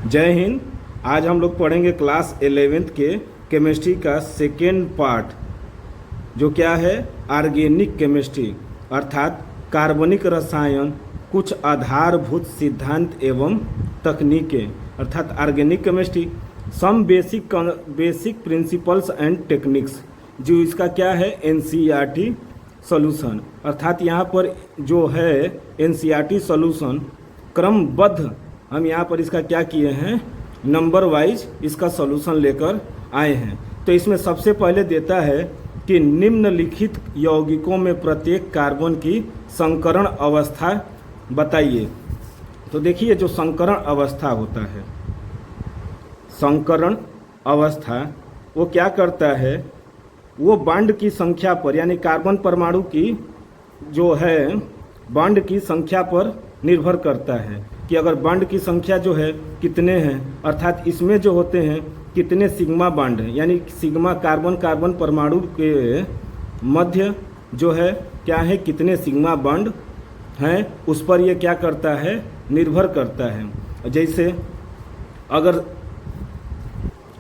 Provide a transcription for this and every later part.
जय हिंद। आज हम लोग पढ़ेंगे क्लास 11th के केमिस्ट्री का सेकेंड पार्ट, जो क्या है ऑर्गेनिक केमिस्ट्री अर्थात कार्बनिक रसायन, कुछ आधारभूत सिद्धांत एवं तकनीकें अर्थात organic chemistry, some basic principles and techniques. जो इसका क्या है एनसीईआरटी सॉल्यूशन अर्थात यहाँ पर जो है एनसीईआरटी सॉल्यूशन क्रमबद्ध हम यहाँ पर इसका क्या किए हैं नंबर वाइज इसका सॉल्यूशन लेकर आए हैं। तो इसमें सबसे पहले देता है कि निम्नलिखित यौगिकों में प्रत्येक कार्बन की संकरण अवस्था बताइए। तो देखिए जो संकरण अवस्था होता है, संकरण अवस्था वो क्या करता है, वो बॉन्ड की संख्या पर यानी कार्बन परमाणु की जो है बॉन्ड की संख्या पर निर्भर करता है कि अगर बॉन्ड की संख्या जो है कितने हैं, अर्थात इसमें जो होते हैं कितने सिग्मा बॉन्ड हैं, यानी सिग्मा कार्बन परमाणु के मध्य जो है क्या है कितने सिग्मा बॉन्ड हैं, उस पर ये क्या करता है निर्भर करता है।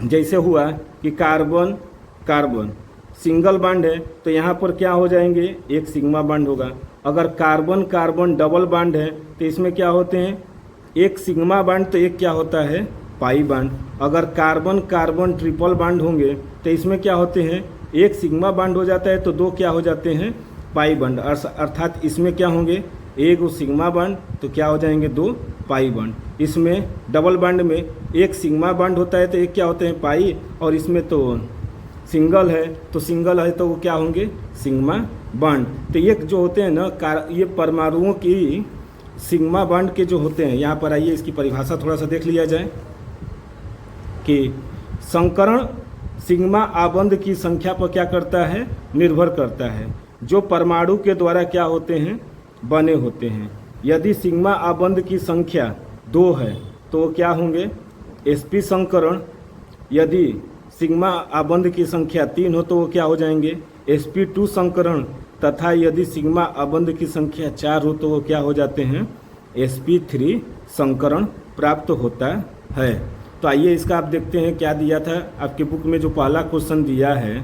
जैसे हुआ कि कार्बन सिंगल बॉन्ड है तो यहाँ पर क्या हो जाएंगे एक सिग्मा बॉन्ड होगा। अगर कार्बन डबल बॉन्ड है तो इसमें क्या होते हैं एक सिग्मा बॉन्ड तो एक क्या होता है पाई बॉन्ड। अगर कार्बन ट्रिपल बॉन्ड होंगे तो इसमें क्या होते हैं एक सिग्मा बॉन्ड हो जाता है तो दो क्या हो जाते हैं पाई बॉन्ड, अर्थात इसमें क्या होंगे एक सिग्मा बॉन्ड तो क्या हो जाएंगे दो पाई बॉन्ड। इसमें डबल बॉन्ड में एक सिग्मा बॉन्ड होता है तो एक क्या होते हैं पाई, और इसमें तो सिंगल है तो वो क्या होंगे सिग्मा बॉन्ड। तो ये जो होते हैं ना ये परमाणुओं की सिग्मा बॉन्ड के जो होते हैं, यहाँ पर आइए इसकी परिभाषा थोड़ा सा देख लिया जाए कि संकरण सिग्मा आबंध की संख्या पर क्या करता है निर्भर करता है, जो परमाणु के द्वारा क्या होते हैं बने होते हैं। यदि सिग्मा आबंध की संख्या 2 है तो वो क्या होंगे sp संकरण, यदि सिग्मा आबंध की संख्या 3 हो तो वो क्या हो जाएंगे sp2 संकरण, तथा यदि सिग्मा आबंध की संख्या 4 हो तो वो क्या हो जाते हैं sp3 संकरण प्राप्त होता है। तो आइए इसका आप देखते हैं क्या दिया था आपके बुक में। जो पहला क्वेश्चन दिया है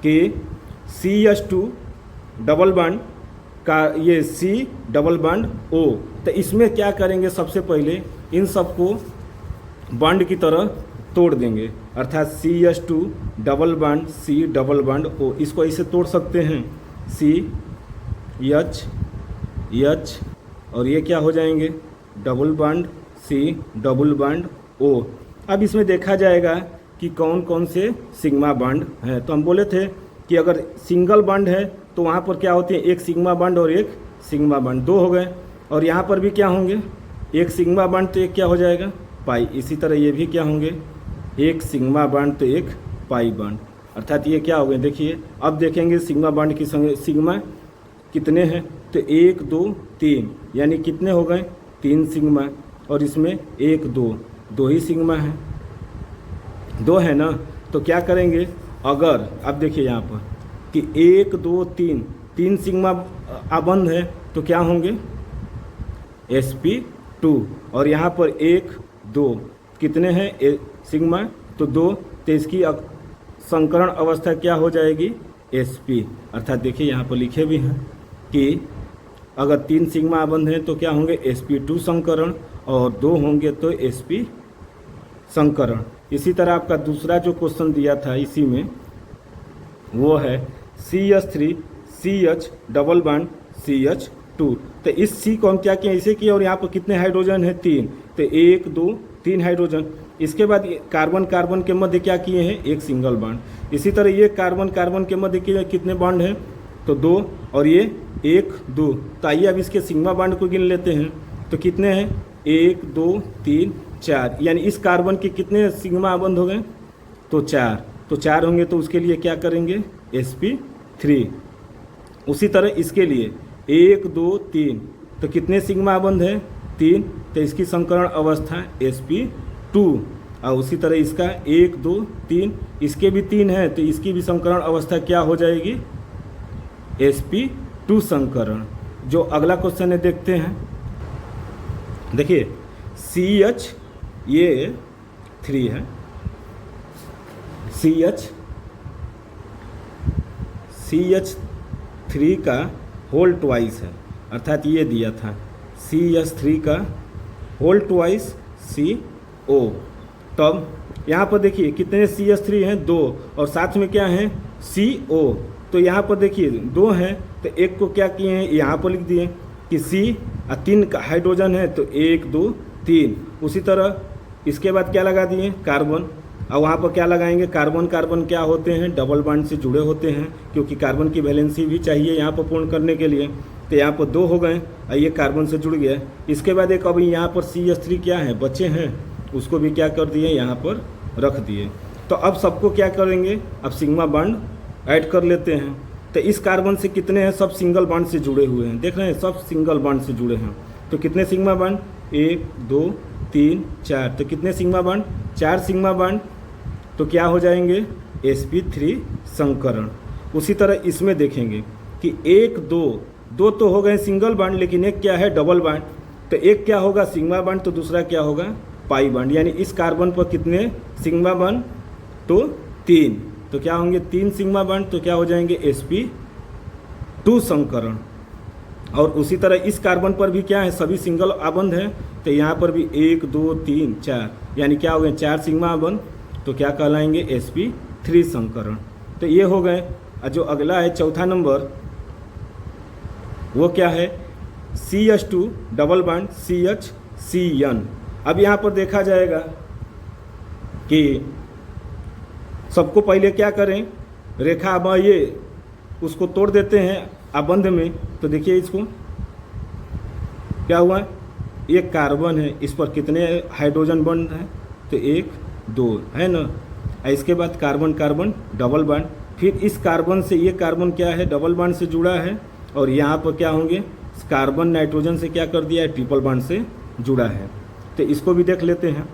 कि CH2 डबल बॉन्ड का ये C डबल बॉन्ड O, तो इसमें क्या करेंगे सबसे पहले इन सबको बॉन्ड की तरह तोड़ देंगे, अर्थात CH2 double bond C double bond O, इसको ऐसे तोड़ सकते हैं CH और ये क्या हो जाएंगे double bond C double bond O। अब इसमें देखा जाएगा कि कौन कौन से सिग्मा बॉन्ड हैं। तो हम बोले थे कि अगर सिंगल बॉन्ड है तो वहाँ पर क्या होते हैं एक सिग्मा बॉन्ड और एक सिग्मा बॉन्ड, दो हो गए। और यहाँ पर भी क्या होंगे एक सिग्मा बॉन्ड तो एक क्या हो जाएगा पाई। इसी तरह ये भी क्या होंगे एक सिग्मा बॉन्ड तो एक पाई बॉन्ड, अर्थात ये क्या हो गए देखिए। अब देखेंगे सिग्मा बॉन्ड की सिग्मा कितने हैं, तो 1 2 3 यानी कितने हो गए 3 सिग्मा, और इसमें 1 2 ही सिग्मा है, 2 है ना। तो क्या करेंगे अगर अब देखिए यहाँ पर कि 1 2 3 सिग्मा आबंध है तो क्या होंगे sp2, और यहाँ पर 1 2 कितने हैं सिग्मा तो 2, तो इसकी संकरण अवस्था क्या हो जाएगी sp, अर्थात देखिए यहाँ पर लिखे भी हैं कि अगर 3 सिग्मा आबंध हैं तो क्या होंगे sp2 संकरण और 2 होंगे तो sp संकरण। इसी तरह आपका दूसरा जो क्वेश्चन दिया था इसी में वो है CH3 CH double bond CH2, तो इस C को हम क्या किए इसे किए, और यहाँ पर कितने हाइड्रोजन है 3, तो 1 2 3 हाइड्रोजन। इसके बाद कार्बन के मध्य क्या किए हैं एक सिंगल बॉन्ड। इसी तरह ये कार्बन के मध्य कितने बॉन्ड हैं तो 2, और ये 1 2। तो आइए अब इसके सिग्मा बॉन्ड को गिन लेते हैं तो कितने हैं 1 2 3 4, यानी इस कार्बन के कितने सिग्मा आबंध हो गए तो 4, तो 4 होंगे तो उसके लिए क्या करेंगे sp3। उसी तरह इसके लिए 1 2 3 तो कितने सिग्मा आबंध है 3, तो इसकी संकरण अवस्था sp2, और उसी तरह इसका 1 2 3 इसके भी 3 है तो इसकी भी संकरण अवस्था क्या हो जाएगी sp2 संकरण। जो अगला क्वेश्चन है देखते हैं, देखिए CH ये 3 है, CH3 का होल ट्वाइस है, अर्थात ये दिया था CH3 का होल ट्वाइस CO। तब यहाँ पर देखिए कितने CH3 हैं, 2, और साथ में क्या है CO। तो यहाँ पर देखिए 2 हैं, तो एक को क्या किए हैं यहाँ पर लिख दिए कि C, 3 का हाइड्रोजन है तो 1 2 3। उसी तरह इसके बाद क्या लगा दिए कार्बन, और वहाँ पर क्या लगाएंगे कार्बन। कार्बन क्या होते हैं, डबल बॉन्ड से जुड़े होते हैं, क्योंकि कार्बन की वैलेंसी भी चाहिए यहाँ पर पूर्ण करने के लिए। तो यहाँ पर 2 हो गए और ये कार्बन से जुड़ गया। इसके बाद एक अभी यहाँ पर CH3 क्या है बचे हैं, उसको भी क्या कर दिए यहाँ पर रख दिए। तो अब सबको क्या करेंगे, अब सिग्मा बॉन्ड ऐड कर लेते हैं। तो इस कार्बन से कितने हैं, सब सिंगल बॉन्ड से जुड़े हुए हैं, देख रहे हैं सब सिंगल बॉन्ड से जुड़े हैं। तो कितने सिग्मा बॉन्ड, 1 2 3 4। तो कितने सिग्मा बॉन्ड, 4 सिग्मा बॉन्ड। तो क्या हो जाएंगे sp3 संकरण। उसी तरह इसमें देखेंगे कि 1 2 तो हो गए सिंगल बॉन्ड, लेकिन एक क्या है डबल बॉन्ड। तो एक क्या होगा सिग्मा बॉन्ड, तो दूसरा क्या होगा पाई बॉन्ड। यानी इस कार्बन पर कितने सिग्मा बॉन्ड, तो 3। तो क्या होंगे 3 सिग्मा बॉन्ड, तो क्या हो जाएंगे sp2 संकरण। और उसी तरह इस कार्बन पर भी क्या है सभी सिंगल आबंध है, तो यहाँ पर भी 1 2 3 4, यानी क्या हो गए 4 सिग्मा आबंध, तो क्या कहलाएंगे sp3 संकरण। तो ये हो गए। जो अगला है चौथा नंबर, वो क्या है CH2 डबल बॉन्ड CHCN। अब यहाँ पर देखा जाएगा कि सबको पहले क्या करें, रेखा अब ये उसको तोड़ देते हैं आबंध में। तो देखिए इसको क्या हुआ, ये कार्बन है, इस पर कितने हाइड्रोजन बॉन्ड है, तो 1 2 है ना। इसके बाद कार्बन कार्बन डबल बॉन्ड, फिर इस कार्बन से ये कार्बन क्या है डबल बॉन्ड से जुड़ा है, और यहाँ पर क्या होंगे कार्बन नाइट्रोजन से क्या कर दिया है ट्रिपल बॉन्ड से जुड़ा है। तो इसको भी देख लेते हैं,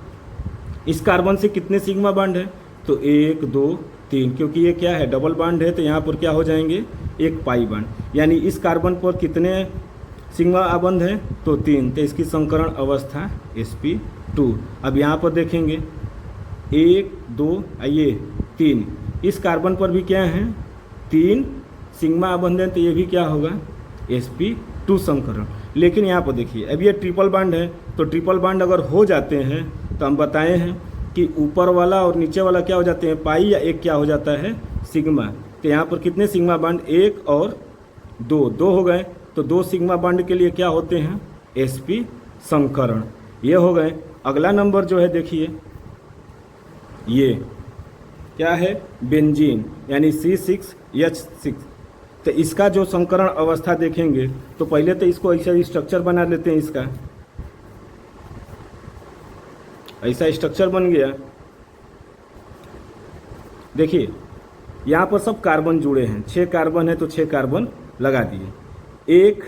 इस कार्बन से कितने सिग्मा बॉन्ड है, तो 1 2 3, क्योंकि ये क्या है डबल बॉन्ड है, तो यहाँ पर क्या हो जाएंगे एक पाई बॉन्ड। यानी इस कार्बन पर कितने सिग्मा आबंध है, तो 3, तो इसकी संकरण अवस्था sp2। अब यहाँ पर देखेंगे 1 2 ये 3, इस कार्बन पर भी क्या है 3 सिग्मा आबंध है, तो ये भी क्या होगा sp2 संकरण। लेकिन यहाँ पर देखिए अब ये ट्रिपल बॉन्ड है, तो ट्रिपल बॉन्ड अगर हो जाते हैं तो हम बताए हैं कि ऊपर वाला और नीचे वाला क्या हो जाते हैं पाई, या एक क्या हो जाता है सिग्मा। तो यहाँ पर कितने सिग्मा बॉन्ड, 1 और 2 हो गए। तो 2 सिग्मा बॉन्ड के लिए क्या होते हैं sp संकरण। ये हो गए। अगला नंबर जो है देखिए, ये क्या है बेंजीन, यानी C6H6। तो इसका जो संकरण अवस्था देखेंगे, तो पहले तो इसको ऐसा स्ट्रक्चर बना लेते हैं। इसका ऐसा स्ट्रक्चर बन गया। देखिए यहाँ पर सब कार्बन जुड़े हैं, 6 कार्बन है तो 6 कार्बन लगा दिए। 1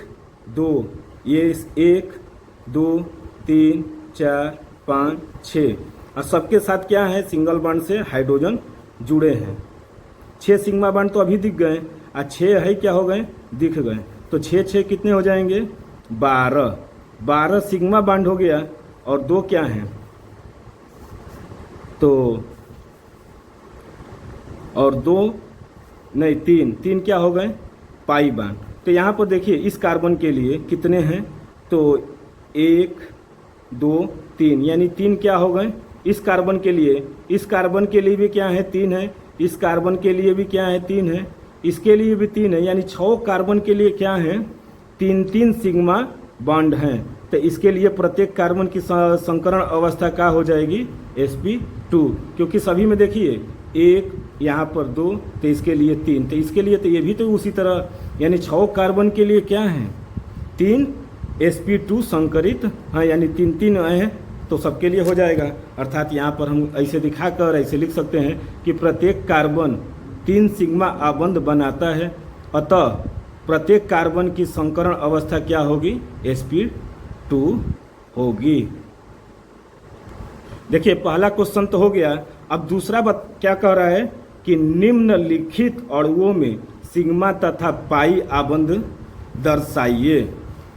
2, ये 1 2 3 4 5 6, और सबके साथ क्या है सिंगल बॉन्ड से हाइड्रोजन जुड़े हैं। 6 सिग्मा बॉन्ड तो अभी दिख गए, और 6 है क्या हो गए दिख गए। तो 6 कितने हो जाएंगे 12 सिग्मा बॉन्ड हो गया, और 2 क्या हैं, तो और 2 नहीं 3 क्या हो गए पाई बॉन्ड। तो यहाँ पर देखिए इस कार्बन के लिए कितने हैं, तो 1 2 3, यानी 3 क्या हो गए इस कार्बन के लिए। इस कार्बन के लिए भी क्या है 3 है, इस कार्बन के लिए भी क्या है 3 है, इसके लिए भी 3 है, यानी 6 कार्बन के लिए क्या है 3 सिग्मा बॉन्ड हैं। तो इसके लिए प्रत्येक कार्बन की संकरण अवस्था क्या हो जाएगी sp2, क्योंकि सभी में देखिए 1 यहाँ पर 2, तो इसके लिए 3, तो इसके लिए तो ये भी तो उसी तरह, यानी 6 कार्बन के लिए क्या है 3 sp2 संकरित हाँ, यानी 3 है, तो सबके लिए हो जाएगा। अर्थात यहाँ पर हम ऐसे दिखाकर ऐसे लिख सकते हैं कि प्रत्येक कार्बन 3 सिग्मा आबंध बनाता है, अतः प्रत्येक कार्बन की संकरण अवस्था क्या होगी sp2 होगी। देखिए पहला क्वेश्चन तो हो गया। अब दूसरा बात क्या कह रहा है कि निम्नलिखित अणुओं में सिग्मा तथा पाई आबंध दर्शाइए।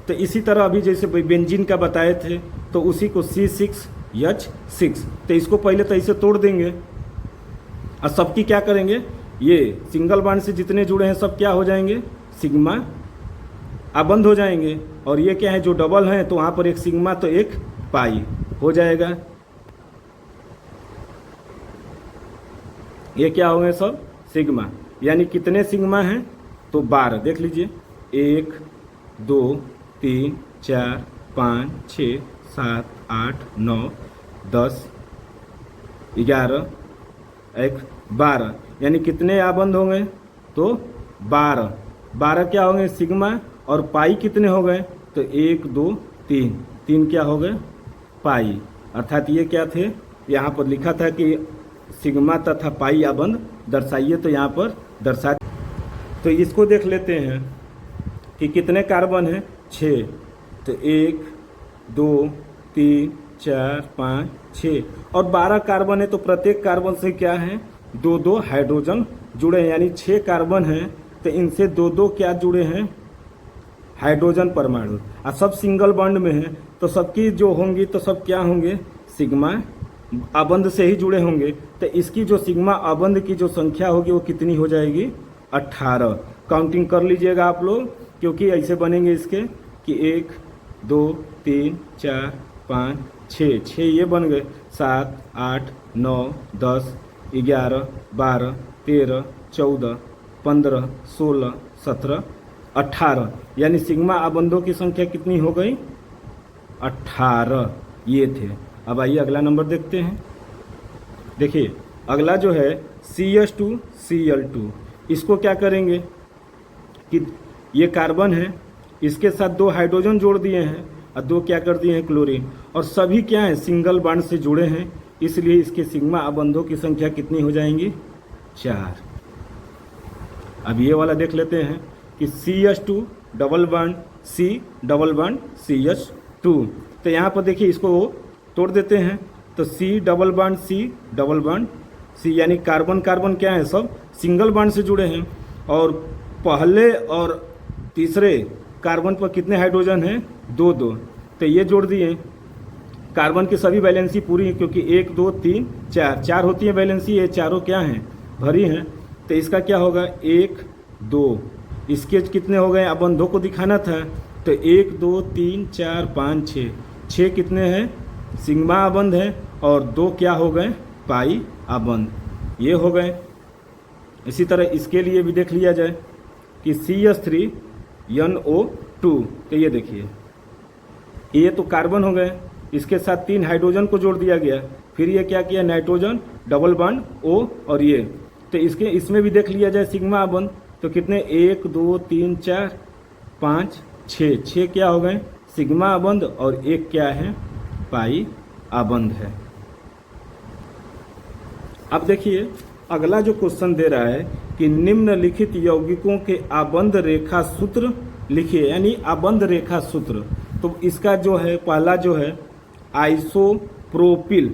तो इसी तरह अभी जैसे बेंजीन का बताए थे, तो उसी को C6 H6। तो इसको पहले तो ऐसे तोड़ देंगे और सबकी क्या करेंगे, ये सिंगल बॉन्ड से जितने जुड़े हैं सब क्या हो जाएंगे, सिग्मा आबंध हो जाएंगे। और ये क्या है, जो डबल हैं तो वहाँ पर एक सिग्मा तो एक पाई हो जाएगा। ये क्या हो गए सब सिग्मा, यानी कितने सिग्मा हैं तो 12। देख लीजिए 1 2 3 4 5 6 7 8 9 10 11 1 12, यानी कितने आबंध होंगे तो 12। 12 क्या होंगे सिग्मा, और पाई कितने हो गए तो 1 2 3, 3 क्या हो गए पाई। अर्थात ये क्या थे, यहाँ पर लिखा था कि सिग्मा तथा पाई आबंध दर्शाइए, तो यहाँ पर दर्शा। तो इसको देख लेते हैं कि कितने कार्बन हैं, 6। तो 1 2 3 4 5 6 और 12 कार्बन है, तो प्रत्येक कार्बन से क्या है 2-2 हाइड्रोजन जुड़े हैं, यानी 6 कार्बन हैं तो इनसे 2-2 क्या जुड़े हैं हाइड्रोजन परमाणु। और सब सिंगल बॉन्ड में है तो सबकी जो होंगी तो सब क्या होंगे सिग्मा आबंध से ही जुड़े होंगे। तो इसकी जो सिग्मा आबंध की जो संख्या होगी वो कितनी हो जाएगी 18। काउंटिंग कर लीजिएगा आप लोग, क्योंकि ऐसे बनेंगे इसके कि 1 2 3 4 5 6, 6 ये बन गए, 7 8 9 10 11 12 13 14 15 16 17 18, यानी सिग्मा आबंधों की संख्या कितनी हो गई 18 ये थे। अब आइए अगला नंबर देखते हैं। देखिए अगला जो है CH2Cl2, इसको क्या करेंगे कि ये कार्बन है, इसके साथ 2 हाइड्रोजन जोड़ दिए हैं और 2 क्या कर दिए हैं क्लोरीन, और सभी क्या हैं सिंगल बॉन्ड से जुड़े हैं, इसलिए इसके सिग्मा आबंधों की संख्या कितनी हो जाएंगी 4। अब ये वाला देख लेते हैं कि CH2 double bond C double bond CH2। तो यहाँ पर देखिए इसको तोड़ देते हैं, तो C double bond C double bond C, यानी कार्बन कार्बन क्या है सब सिंगल बॉन्ड से जुड़े हैं। और पहले और तीसरे कार्बन पर कितने हाइड्रोजन हैं 2-2, तो ये जोड़ दिए। कार्बन की सभी वैलेंसी पूरी है, क्योंकि 1 2 3 4 होती है वैलेंसी, ये चारों क्या हैं भरी हैं। तो इसका क्या होगा 1 2, इसके कितने हो गए आबंधों को दिखाना था, तो 1 2 3 4 5 6, 6 कितने हैं सिग्मा आबंध है और 2 क्या हो गए पाई आबंध, ये हो गए। इसी तरह इसके लिए भी देख लिया जाए कि CH3NO2, तो ये देखिए ये तो कार्बन हो गए, इसके साथ 3 हाइड्रोजन को जोड़ दिया गया, फिर ये क्या किया नाइट्रोजन डबल बॉन्ड O, और ये तो इसमें भी देख लिया जाए सिग्मा आबंध, तो कितने 1 2 3 4 5 6, 6 क्या हो गए सिग्मा आबंध और 1 क्या है पाई आबंध है। अब देखिए अगला जो क्वेश्चन दे रहा है कि निम्नलिखित यौगिकों के आबंध रेखा सूत्र लिखिए, यानी आबंध रेखा सूत्र। तो इसका जो है पहला जो है आइसोप्रोपिल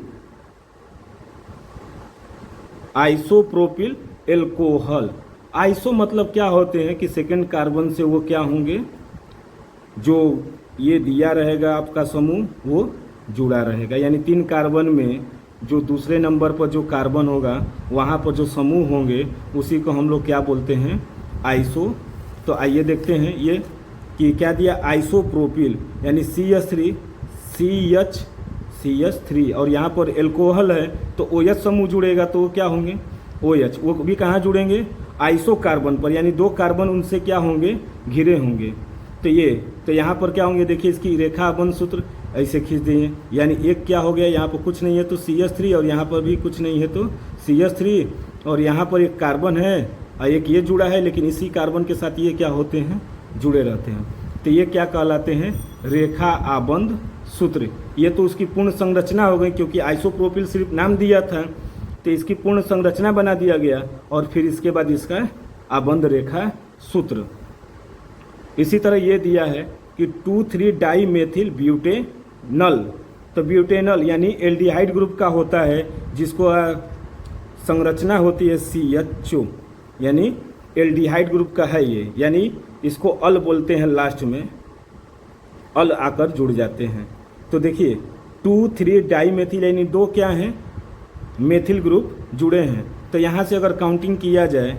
एल्कोहल। आइसो मतलब क्या होते हैं कि सेकंड कार्बन से वो क्या होंगे, जो ये दिया रहेगा आपका समूह वो जुड़ा रहेगा, यानी 3 कार्बन में जो दूसरे नंबर पर जो कार्बन होगा वहाँ पर जो समूह होंगे उसी को हम लोग क्या बोलते हैं आइसो। तो आइए देखते हैं ये कि क्या दिया आइसोप्रोपिल, यानी CH3 और यहाँ पर एल्कोहल है तो OH समूह जुड़ेगा, तो वो क्या होंगे OH, वो भी कहाँ जुड़ेंगे आइसो कार्बन पर, यानी 2 कार्बन उनसे क्या होंगे घिरे होंगे। तो यहाँ पर क्या होंगे देखिए इसकी रेखा आबंध सूत्र ऐसे खींच देंगे, यानी एक क्या हो गया यहाँ पर कुछ नहीं है तो CH3 और यहाँ पर भी कुछ नहीं है तो CH3, और यहाँ पर एक कार्बन है और एक ये जुड़ा है, लेकिन इसी कार्बन के साथ ये क्या होते हैं जुड़े रहते हैं। तो ये क्या कहलाते हैं रेखा आबंध सूत्र। ये तो उसकी पूर्ण संरचना हो गई, क्योंकि आइसोप्रोपिल सिर्फ नाम दिया था तो इसकी पूर्ण संरचना बना दिया गया और फिर इसके बाद इसका आबंध रेखा सूत्र। इसी तरह ये दिया है कि 2,3 डाईमेथिल ब्यूटेनल, तो ब्यूटेनल यानी एल्डिहाइड ग्रुप का होता है, जिसको संरचना होती है CHO, यानी एल्डिहाइड ग्रुप का है ये, यानी इसको अल बोलते हैं, लास्ट में अल आकर जुड़ जाते हैं। तो देखिए 2,3 डाई मेथिल, यानी दो क्या हैं, मेथिल ग्रुप जुड़े हैं। तो यहाँ से अगर काउंटिंग किया जाए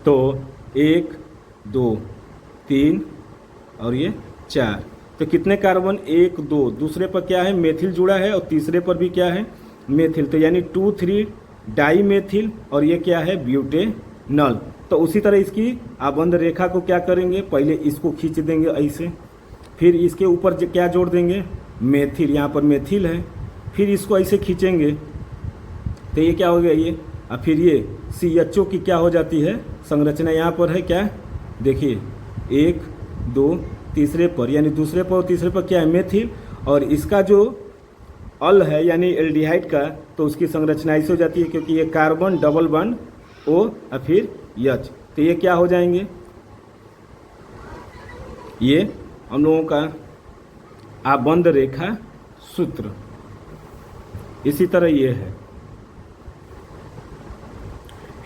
तो 1 2 3 और ये 4, तो कितने कार्बन, 1 2, दूसरे पर क्या है, मेथिल जुड़ा है और तीसरे पर भी क्या है, मेथिल। तो यानी 2,3 डाई मेथिल और ये क्या है, ब्यूटेनॉल। तो उसी तरह इसकी आबंध रेखा को क्या करेंगे, पहले इसको खींच देंगे ऐसे, फिर इसके ऊपर क्या जोड़ देंगे, मेथिल, यहाँ पर मेथिल है, फिर इसको ऐसे खींचेंगे तो ये क्या हो गया ये, और फिर ये CHO की क्या हो जाती है संरचना, यहाँ पर है क्या, देखिए 1 2 तीसरे पर, यानी दूसरे पर और तीसरे पर क्या है, मेथिल, और इसका जो अल है यानी एल्डिहाइड का, तो उसकी संरचना ऐसे हो जाती है, क्योंकि ये कार्बन डबल बॉन्ड O और फिर H, तो ये क्या हो जाएंगे, ये हम लोगों का आबंध रेखा सूत्र। इसी तरह ये है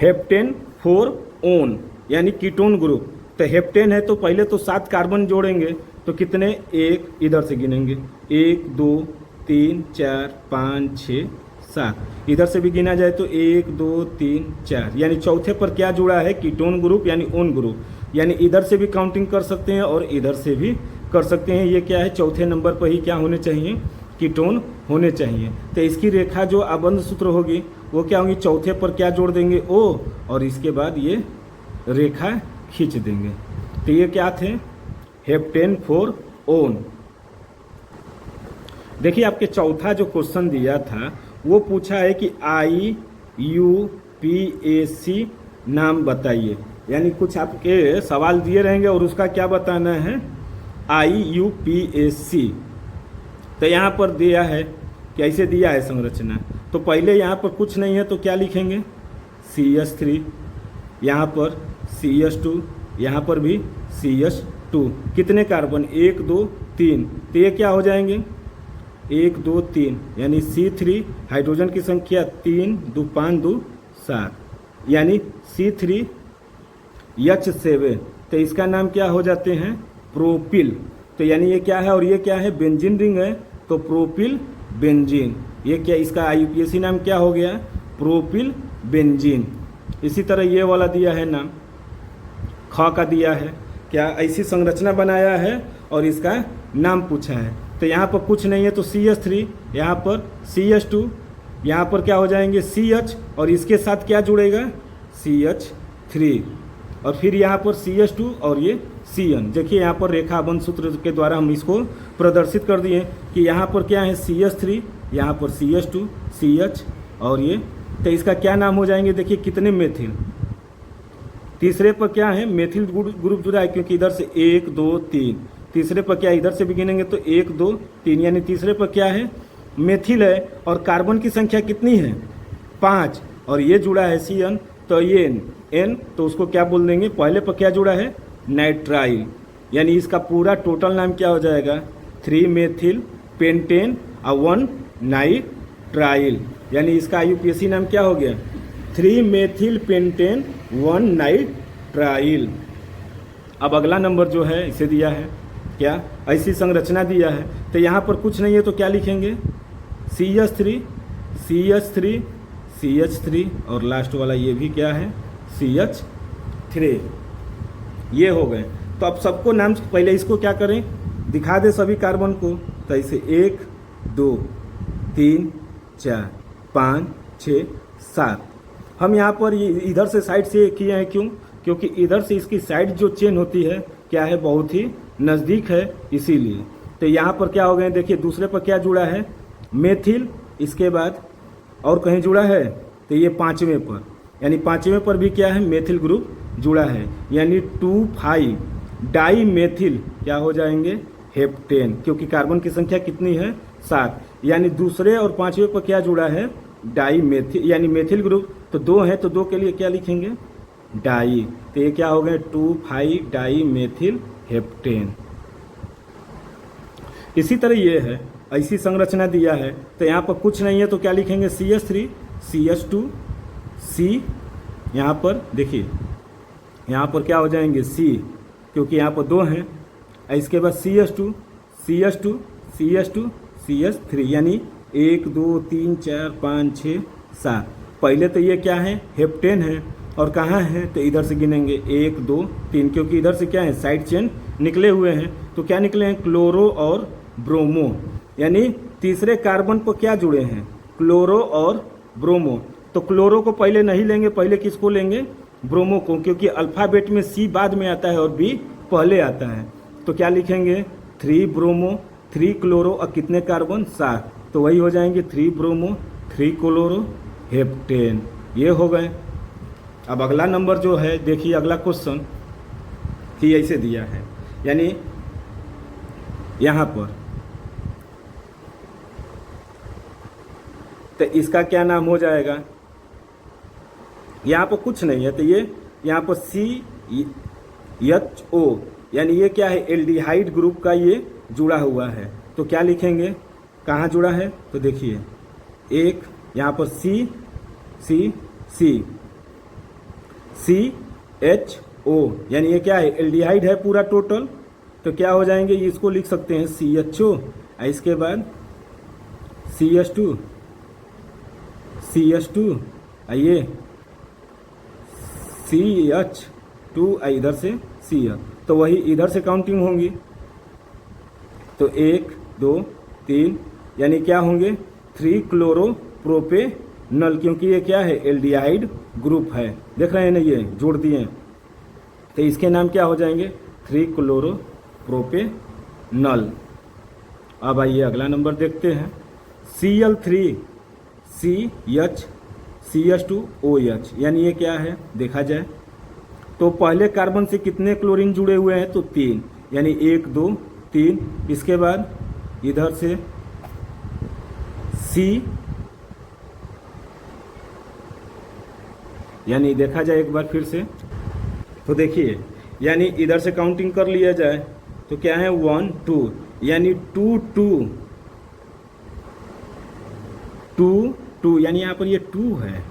हेप्टेन 4 ओन, यानी कीटोन ग्रुप। तो हेप्टेन है तो पहले तो 7 कार्बन जोड़ेंगे, तो कितने, 1 इधर से गिनेंगे, 1 2 3 4 5 6 7, इधर से भी गिना जाए तो 1 2 3 4, यानी चौथे पर क्या जुड़ा है, कीटोन ग्रुप यानी ओन ग्रुप, यानी इधर से भी काउंटिंग कर सकते हैं और इधर से भी कर सकते हैं। ये क्या है, चौथे नंबर पर ही क्या होने चाहिए, कीटोन होने चाहिए। तो इसकी रेखा जो आबंध सूत्र होगी वो क्या होगी, चौथे पर क्या जोड़ देंगे, O, और इसके बाद ये रेखा खींच देंगे। तो ये क्या थे, हेप्टेन 4 ओन। देखिए आपके चौथा जो क्वेश्चन दिया था वो पूछा है कि IUPAC नाम बताइए, यानी कुछ आपके सवाल दिए रहेंगे और उसका क्या बताना है, IUPAC। तो यहाँ पर दिया है, कैसे दिया है संरचना, तो पहले यहाँ पर कुछ नहीं है तो क्या लिखेंगे, CH3, यहाँ पर CH2, यहाँ पर भी CH2, कितने कार्बन, 1 2 3, तो ये क्या हो जाएंगे, 1 2 3, यानी C3 हाइड्रोजन की संख्या 3 2 5 2 7, यानी C3H7, तो इसका नाम क्या हो जाते हैं, प्रोपिल। तो यानी ये क्या है और ये क्या है, बेंजीन रिंग है, तो प्रोपिल बेंजीन, ये क्या, इसका IUPAC नाम क्या हो गया, प्रोपिल बेंजीन। इसी तरह ये वाला दिया है नाम, ख का दिया है, क्या ऐसी संरचना बनाया है और इसका नाम पूछा है। तो यहाँ पर कुछ नहीं है तो CH3, यहाँ पर CH2, यहाँ पर क्या हो जाएंगे CH, और इसके साथ क्या जुड़ेगा, CH3, और फिर यहाँ पर CH2 और ये CN। देखिए यहाँ पर रेखा आबंध सूत्र के द्वारा हम इसको प्रदर्शित कर दिए कि यहाँ पर क्या है, CH3, यहाँ पर CH2 CH और ये, तो इसका क्या नाम हो जाएंगे, देखिए कितने मेथिल, तीसरे पर क्या है, मेथिल ग्रुप जुड़ा है, क्योंकि इधर से 1 2 3, तीसरे पर क्या, इधर से भी गिनेंगे तो 1 2 3, यानी तीसरे पर क्या है, मेथिल है, और कार्बन की संख्या कितनी है, 5, और ये जुड़ा है CN, तो ये N, तो उसको क्या बोल देंगे, पहले पर क्या जुड़ा है, नाइट्राइल, यानी इसका पूरा टोटल नाम क्या हो जाएगा, 3 मेथिल पेंटेन और 1 नाइट्राइल, यानी इसका IUPAC नाम क्या हो गया, 3 मेथिल पेंटेन 1 नाइट्राइल। अब अगला नंबर जो है इसे दिया है क्या, ऐसी संरचना दिया है, तो यहाँ पर कुछ नहीं है तो क्या लिखेंगे, CH3 CH3 CH3 और लास्ट वाला ये भी क्या है, CH3, ये हो गए। तो अब सबको नाम, पहले इसको क्या करें, दिखा दे सभी कार्बन को, तो ऐसे 1 2 3 4 5 6 7, हम यहाँ पर इधर से साइड से किए हैं, क्यों, क्योंकि इधर से इसकी साइड जो चेन होती है क्या है, बहुत ही नज़दीक है, इसीलिए। तो यहाँ पर क्या हो गए, देखिए दूसरे पर क्या जुड़ा है, मेथिल, इसके बाद और कहीं जुड़ा है, तो ये 5वें पर, यानी 5वें पर भी क्या है, मेथिल ग्रुप जुड़ा है, यानी 2,5 डाई मेथिल क्या हो जाएंगे, हेप्टेन, क्योंकि कार्बन की संख्या कितनी है, 7, यानी दूसरे और 5वें पर क्या जुड़ा है, डाई मेथिल, यानी मेथिल ग्रुप, तो 2 है तो 2 के लिए क्या लिखेंगे, डाई, तो ये क्या हो गए, 2,5 डाई मेथिल हेप्टेन। इसी तरह ये है, ऐसी संरचना दिया है, तो यहाँ पर कुछ नहीं है तो क्या लिखेंगे, CH3 CH2 C, यहाँ पर देखिए यहाँ पर क्या हो जाएंगे C, क्योंकि यहाँ पर 2 हैं, इसके बाद CH2 CH2 CH2 CH3 यानी 1 2 3 4 5 6 7। पहले तो ये क्या है, हेप्टेन है, और कहाँ है तो इधर से गिनेंगे 1 2 3, क्योंकि इधर से क्या है साइड चेन निकले हुए हैं। तो क्या निकले हैं, क्लोरो और ब्रोमो, यानी तीसरे कार्बन पर क्या जुड़े हैं, क्लोरो और ब्रोमो। तो क्लोरो को पहले नहीं लेंगे, पहले किसको लेंगे, ब्रोमो को, क्योंकि अल्फ़ाबेट में C बाद में आता है और B पहले आता है। तो क्या लिखेंगे, 3 ब्रोमो 3 क्लोरो और कितने कार्बन, 7। तो वही हो जाएंगे 3 ब्रोमो 3 क्लोरो हेप्टेन, ये हो गए। अब अगला नंबर जो है देखिए, अगला क्वेश्चन कि ऐसे दिया है, यानी यहाँ पर तो इसका क्या नाम हो जाएगा, यहाँ पर कुछ नहीं है, तो ये यहाँ पर CHO यानी ये क्या है, एल्डिहाइड ग्रुप का ये जुड़ा हुआ है। तो क्या लिखेंगे, कहाँ जुड़ा है, तो देखिए एक यहाँ पर CHO यानी ये क्या है, एल्डिहाइड है पूरा टोटल। तो क्या हो जाएंगे, इसको लिख सकते हैं CHO, इसके बाद CH2 ये CH2 इधर से CH, तो वही इधर से काउंटिंग होंगी। तो 1 2 3 यानी क्या होंगे, 3 क्लोरो प्रोपेनल, क्योंकि ये क्या है, एल्डिहाइड ग्रुप है, देख रहे हैं ना, ये जोड़ दिए। तो इसके नाम क्या हो जाएंगे, 3 क्लोरो प्रोपेनल। अब आइए अगला नंबर देखते हैं, Cl3 CH2OH यानी ये क्या है, देखा जाए तो पहले कार्बन से कितने क्लोरीन जुड़े हुए हैं, तो 3, यानी 1 2 3। इसके बाद इधर से C, यानी देखा जाए एक बार फिर से, तो देखिए यानी इधर से काउंटिंग कर लिया जाए तो क्या है, 1 2 यानी 2 2 2 2, यानी यहाँ पर ये 2 है,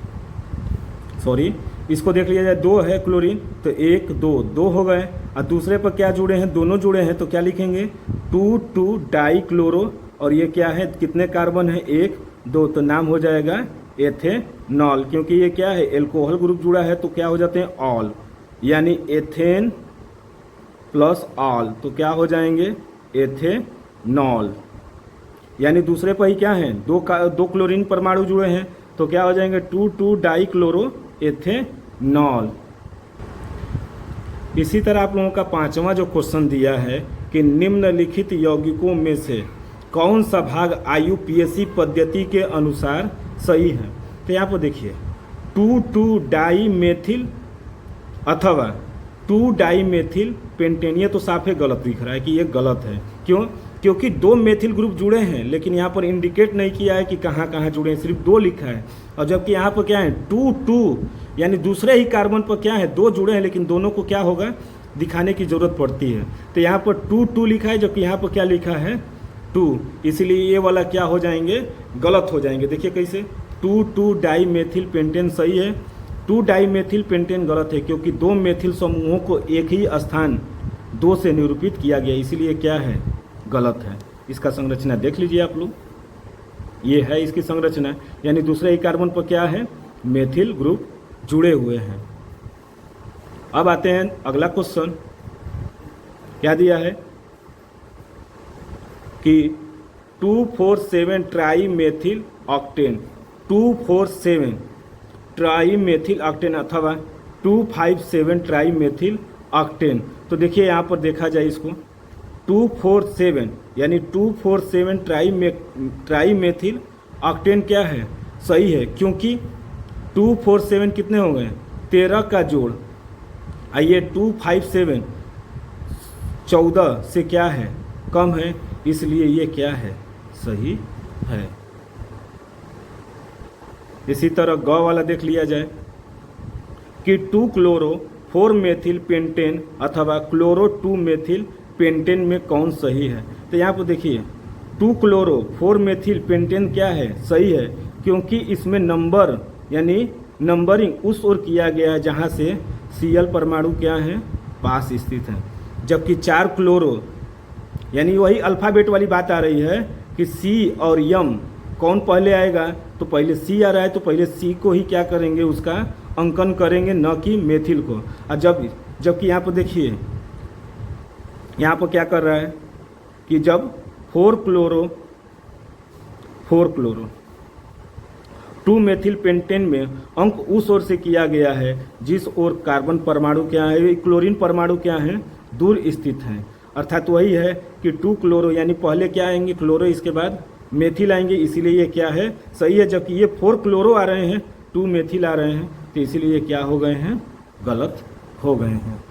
सॉरी इसको देख लिया जाए, 2 है क्लोरीन, तो 1 2 2 हो गए। और दूसरे पर क्या जुड़े हैं, दोनों जुड़े हैं, तो क्या लिखेंगे, 2 2 डाई क्लोरो, और ये क्या है, कितने कार्बन है, 1 2, तो नाम हो जाएगा एथेनॉल, क्योंकि ये क्या है, एल्कोहल ग्रुप जुड़ा है, तो क्या हो जाते हैं, ऑल, यानी एथेन प्लस ऑल, तो क्या हो जाएंगे, एथेनॉल। यानी दूसरे पर ही क्या है, दो क्लोरीन परमाणु जुड़े हैं, तो क्या हो जाएंगे, 2 2 डाई क्लोरो एथेनॉल। इसी तरह आप लोगों का 5वां जो क्वेश्चन दिया है कि निम्नलिखित यौगिकों में से कौन सा भाग IUPAC पद्धति के अनुसार सही है। तो यहाँ पर देखिए 2 2 डाई मेथिल अथवा 2 डाई मेथिल पेंटेन, ये तो साफ है गलत दिख रहा है कि ये गलत है। क्यों, क्योंकि 2 मेथिल ग्रुप जुड़े हैं, लेकिन यहाँ पर इंडिकेट नहीं किया है कि कहाँ कहाँ जुड़े हैं, सिर्फ 2 लिखा है। और जबकि यहाँ पर क्या है, 2 2 यानी दूसरे ही कार्बन पर क्या है, 2 जुड़े हैं, लेकिन दोनों को क्या होगा, दिखाने की ज़रूरत पड़ती है। तो यहाँ पर 2 2 लिखा है, जबकि यहाँ पर क्या लिखा है, 2, इसलिए ये वाला क्या हो जाएंगे, गलत हो जाएंगे। देखिए कैसे, 2 2 डाई मेथिल पेंटेन सही है, 2 डाई मेथिल पेंटेन गलत है, क्योंकि 2 मेथिल समूहों को एक ही स्थान 2 से निरूपित किया गया, इसीलिए क्या है, गलत है। इसका संरचना देख लीजिए आप लोग, ये है इसकी संरचना, यानी दूसरे ही कार्बन पर क्या है, मेथिल ग्रुप जुड़े हुए हैं। अब आते हैं अगला क्वेश्चन, क्या दिया है कि 247 try methyl octane, 247 try methyl octane अथवा 257 ट्राई मेथिल ऑक्टेन। तो देखिए यहाँ पर देखा जाए इसको, 247 यानी 247 ट्राई मेथिल ऑक्टेन क्या है, सही है, क्योंकि 247 कितने हो गए, 13 का जोड़, आइए 257 14 से क्या है, कम है, इसलिए ये क्या है, सही है। इसी तरह ग वाला देख लिया जाए कि 2 क्लोरो 4 मेथिल पेंटेन अथवा क्लोरो 2 मेथिल पेंटेन में कौन सही है। तो यहाँ पर देखिए 2 क्लोरो 4 मेथिल पेंटेन क्या है, सही है, क्योंकि इसमें नंबर यानी नंबरिंग उस ओर किया गया है जहाँ से Cl परमाणु क्या है, पास स्थित है। जबकि 4 क्लोरो यानी वही अल्फ़ाबेट वाली बात आ रही है कि कि सी और यम कौन पहले आएगा, तो पहले सी आ रहा है तो पहले सी को ही क्या करेंगे, उसका अंकन करेंगे, न कि मेथिल को। और जबकि यहाँ पर देखिए, यहाँ पर क्या कर रहा है कि जब 4 क्लोरो 2 मेथिल पेंटेन में अंक उस ओर से किया गया है जिस ओर कार्बन परमाणु क्या है, क्लोरीन परमाणु क्या है, दूर स्थित हैं। अर्थात वही है कि 2 क्लोरो यानी पहले क्या आएंगे क्लोरो, इसके बाद मेथिल आएंगे, इसीलिए ये क्या है, सही है। जबकि ये 4 क्लोरो आ रहे हैं, 2 मेथिल आ रहे हैं, तो इसीलिए ये क्या हो गए हैं, गलत हो गए हैं।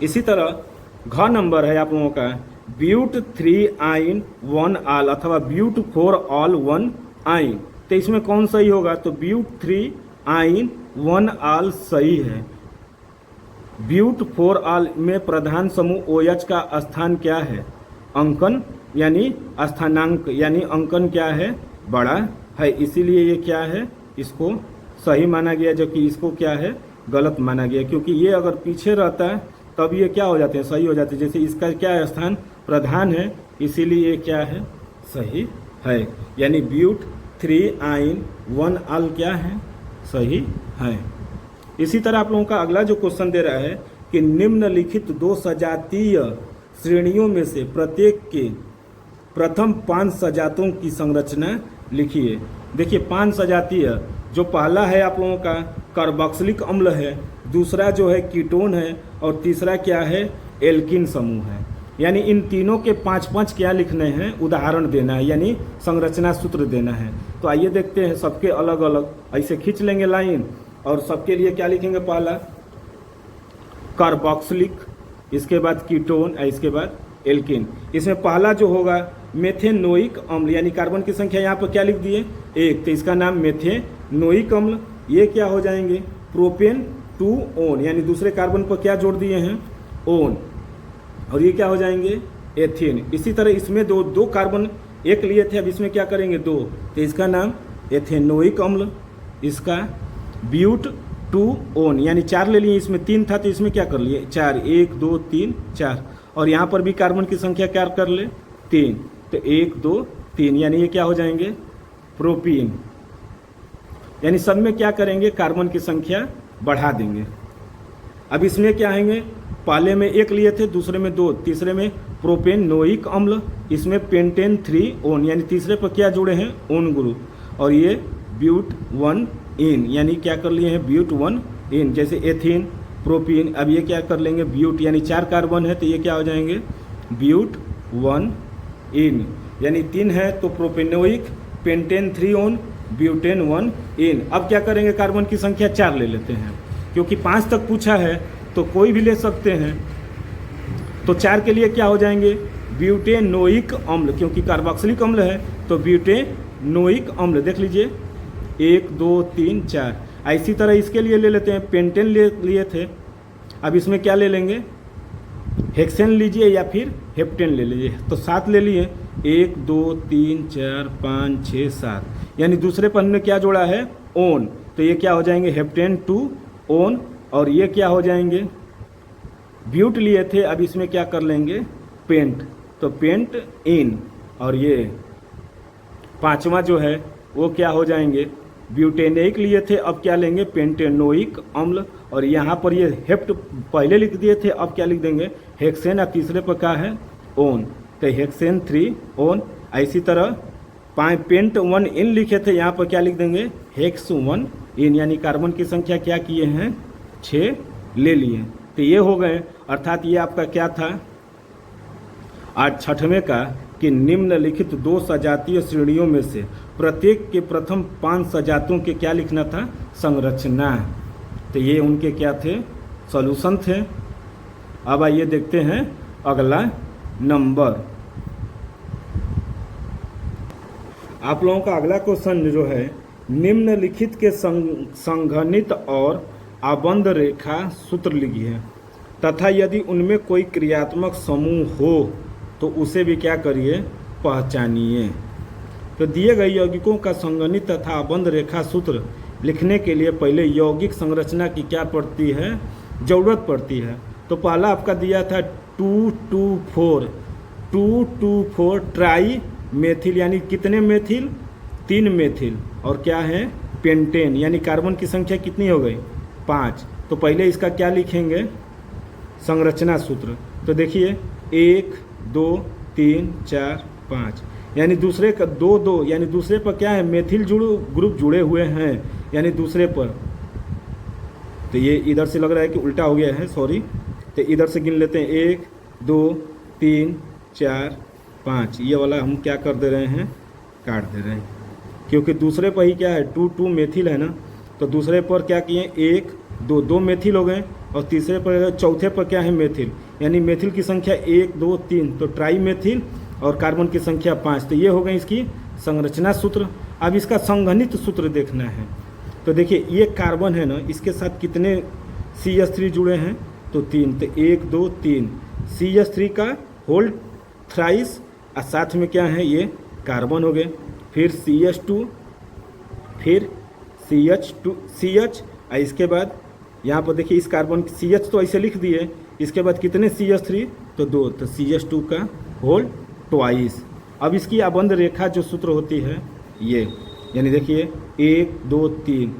इसी तरह घ नंबर है आप लोगों का ब्यूट 3 आइन 1 आल अथवा ब्यूट 4 ऑल 1 आइन। तो इसमें कौन सही होगा, तो ब्यूट 3 आइन 1 आल सही है। ब्यूट 4 आल में प्रधान समूह OH का स्थान क्या है, अंकन यानी स्थानांक यानी अंकन क्या है, बड़ा है, इसीलिए ये क्या है, इसको सही माना गया, जबकि इसको क्या है, गलत माना गया। क्योंकि ये अगर पीछे रहता है तब ये क्या हो जाते हैं, सही हो जाते हैं। जैसे इसका क्या स्थान प्रधान है, इसीलिए ये क्या है, सही है। यानी ब्यूट 3 आइन 1 आल क्या है, सही है। इसी तरह आप लोगों का अगला जो क्वेश्चन दे रहा है कि निम्नलिखित 2 सजातीय श्रेणियों में से प्रत्येक के प्रथम 5 सजातों की संरचना लिखिए। देखिए 5 सजातीय, जो पहला है आप लोगों का कार्बोक्सिलिक अम्ल है, दूसरा जो है कीटोन है, और तीसरा क्या है, एल्किन समूह है। यानी इन तीनों के 5-5 क्या लिखने हैं, उदाहरण देना है, यानी संरचना सूत्र देना है। तो आइए देखते हैं, सबके अलग अलग ऐसे खींच लेंगे लाइन, और सबके लिए क्या लिखेंगे, पहला कार्बोक्सिलिक, इसके बाद कीटोन, इसके बाद एल्किन। इसमें पहला जो होगा मेथेनोइक अम्ल, यानी कार्बन की संख्या यहाँ पर क्या लिख दिए, 1, तो इसका नाम मेथेनोइक अम्ल। ये क्या हो जाएंगे, प्रोपेन 2 ओन, यानी दूसरे कार्बन पर क्या जोड़ दिए हैं, ओन, और ये क्या हो जाएंगे, एथेन। इसी तरह इसमें दो कार्बन एक लिए थे, अब इसमें क्या करेंगे, 2, तो इसका नाम एथेनोइक अम्ल। इसका ब्यूट 2 ओन, यानी 4 ले लिए, इसमें 3 था तो इसमें क्या कर लिए, 4, 1 2 3 4, और यहाँ पर भी कार्बन की संख्या क्या कर ले, 3, तो 1 2 3, यानी ये क्या हो जाएंगे, प्रोपीन। यानी सब में क्या करेंगे, कार्बन की संख्या बढ़ा देंगे। अब इसमें क्या आएंगे, पहले में 1 लिए थे, दूसरे में 2, तीसरे में प्रोपेनोइक अम्ल, इसमें पेंटेन 3 ओन, यानी तीसरे पर क्या जुड़े हैं, ओन ग्रुप, और ये ब्यूट 1 इन, यानी क्या कर लिए हैं, ब्यूट 1 इन। जैसे एथीन, प्रोपीन, अब ये क्या कर लेंगे, ब्यूट, यानी 4 कार्बन है तो ये क्या हो जाएंगे, ब्यूट 1 इन, यानी 3 है तो प्रोपेनोइक, पेंटेन 3 ओन, ब्यूटेन 1 इन। अब क्या करेंगे, कार्बन की संख्या 4 ले लेते हैं, क्योंकि 5 तक पूछा है तो कोई भी ले सकते हैं। तो 4 के लिए क्या हो जाएंगे, ब्यूटेनोइक अम्ल, क्योंकि कार्बोक्सिलिक अम्ल है तो ब्यूटेनोइक अम्ल, देख लीजिए 1 2 3 4। इसी तरह इसके लिए ले लेते हैं, पेंटेन ले लिए थे, अब इसमें क्या ले लेंगे, हेक्सेन लीजिए या फिर हेप्टेन ले लीजिए, तो 7 ले लिए, 1 2 3 4 5 6 7, यानी दूसरे पन में क्या जोड़ा है, ओन, तो ये क्या हो जाएंगे, हेप्टेन 2 ओन, और ये क्या हो जाएंगे, ब्यूट लिए थे, अब इसमें क्या कर लेंगे, पेंट, तो पेंट इन, और ये 5वां जो है वो क्या हो जाएंगे, ब्यूटेनोइक लिए थे, अब क्या लेंगे, पेंटेनोइक अम्ल, और यहाँ पर ये हेप्ट पहले लिख दिए थे, अब क्या लिख देंगे, हेक्सेन, और तीसरे पर क्या है, ओन, तो हेक्सेन 3 ओन। इसी तरह पेंट 1 इन लिखे थे, यहाँ पर क्या लिख देंगे, हेक्स 1 इन, यानी कार्बन की संख्या क्या किए हैं, 6 ले लिए, तो ये हो गए। अर्थात ये आपका क्या था, आज 6वें का, कि निम्नलिखित 2 सजातीय श्रेणियों में से प्रत्येक के प्रथम 5 सजातों के क्या लिखना था, संरचना। तो ये उनके क्या थे, सॉल्यूशन थे। अब आइए देखते हैं अगला नंबर। आप लोगों का अगला क्वेश्चन जो है, निम्नलिखित के संघनित और आबंध रेखा सूत्र लिखिए तथा यदि उनमें कोई क्रियात्मक समूह हो तो उसे भी क्या करिए, पहचानिए। तो दिए गए यौगिकों का संगणित तथा आबंध रेखा सूत्र लिखने के लिए पहले यौगिक संरचना की क्या पड़ती है, जरूरत पड़ती है। तो पहला आपका दिया था 2 2 4, 2,2,4 ट्राई मेथिल, यानी कितने मेथिल, 3 मेथिल, और क्या है पेंटेन, यानी कार्बन की संख्या कितनी हो गई 5। तो पहले इसका क्या लिखेंगे संरचना सूत्र। तो देखिए 1 2 3 4 5, यानी दूसरे का 2 2, यानी दूसरे पर क्या है मेथिल ग्रुप जुड़े हुए हैं, यानी दूसरे पर। तो ये इधर से लग रहा है कि उल्टा हो गया है, सॉरी। तो इधर से गिन लेते हैं 1 2 3 4 5, ये वाला हम क्या कर दे रहे हैं काट दे रहे हैं, क्योंकि दूसरे पर ही क्या है 2 2 मेथिल है ना। तो दूसरे पर क्या किए 1 2 2 मेथिल हो गए, और तीसरे पर चौथे पर क्या है मेथिल, यानी मेथिल की संख्या 1 2 3, तो ट्राई मेथिल, और कार्बन की संख्या 5। तो ये हो गए इसकी संरचना सूत्र। अब इसका संघनित सूत्र देखना है। तो देखिए ये कार्बन है ना, इसके साथ कितने CH3 जुड़े हैं, तो 3। तो 1 2 3 CH3 का होल थ्राइस, और साथ में क्या है ये कार्बन हो गए, फिर CH2, फिर CH, और इसके बाद यहाँ पर देखिए इस कार्बन CH तो ऐसे लिख दिए, इसके बाद कितने CH3, तो 2, तो CH2 का होल ट्वाइस। अब इसकी आबंध रेखा जो सूत्र होती है ये, यानी देखिए 1 2 3,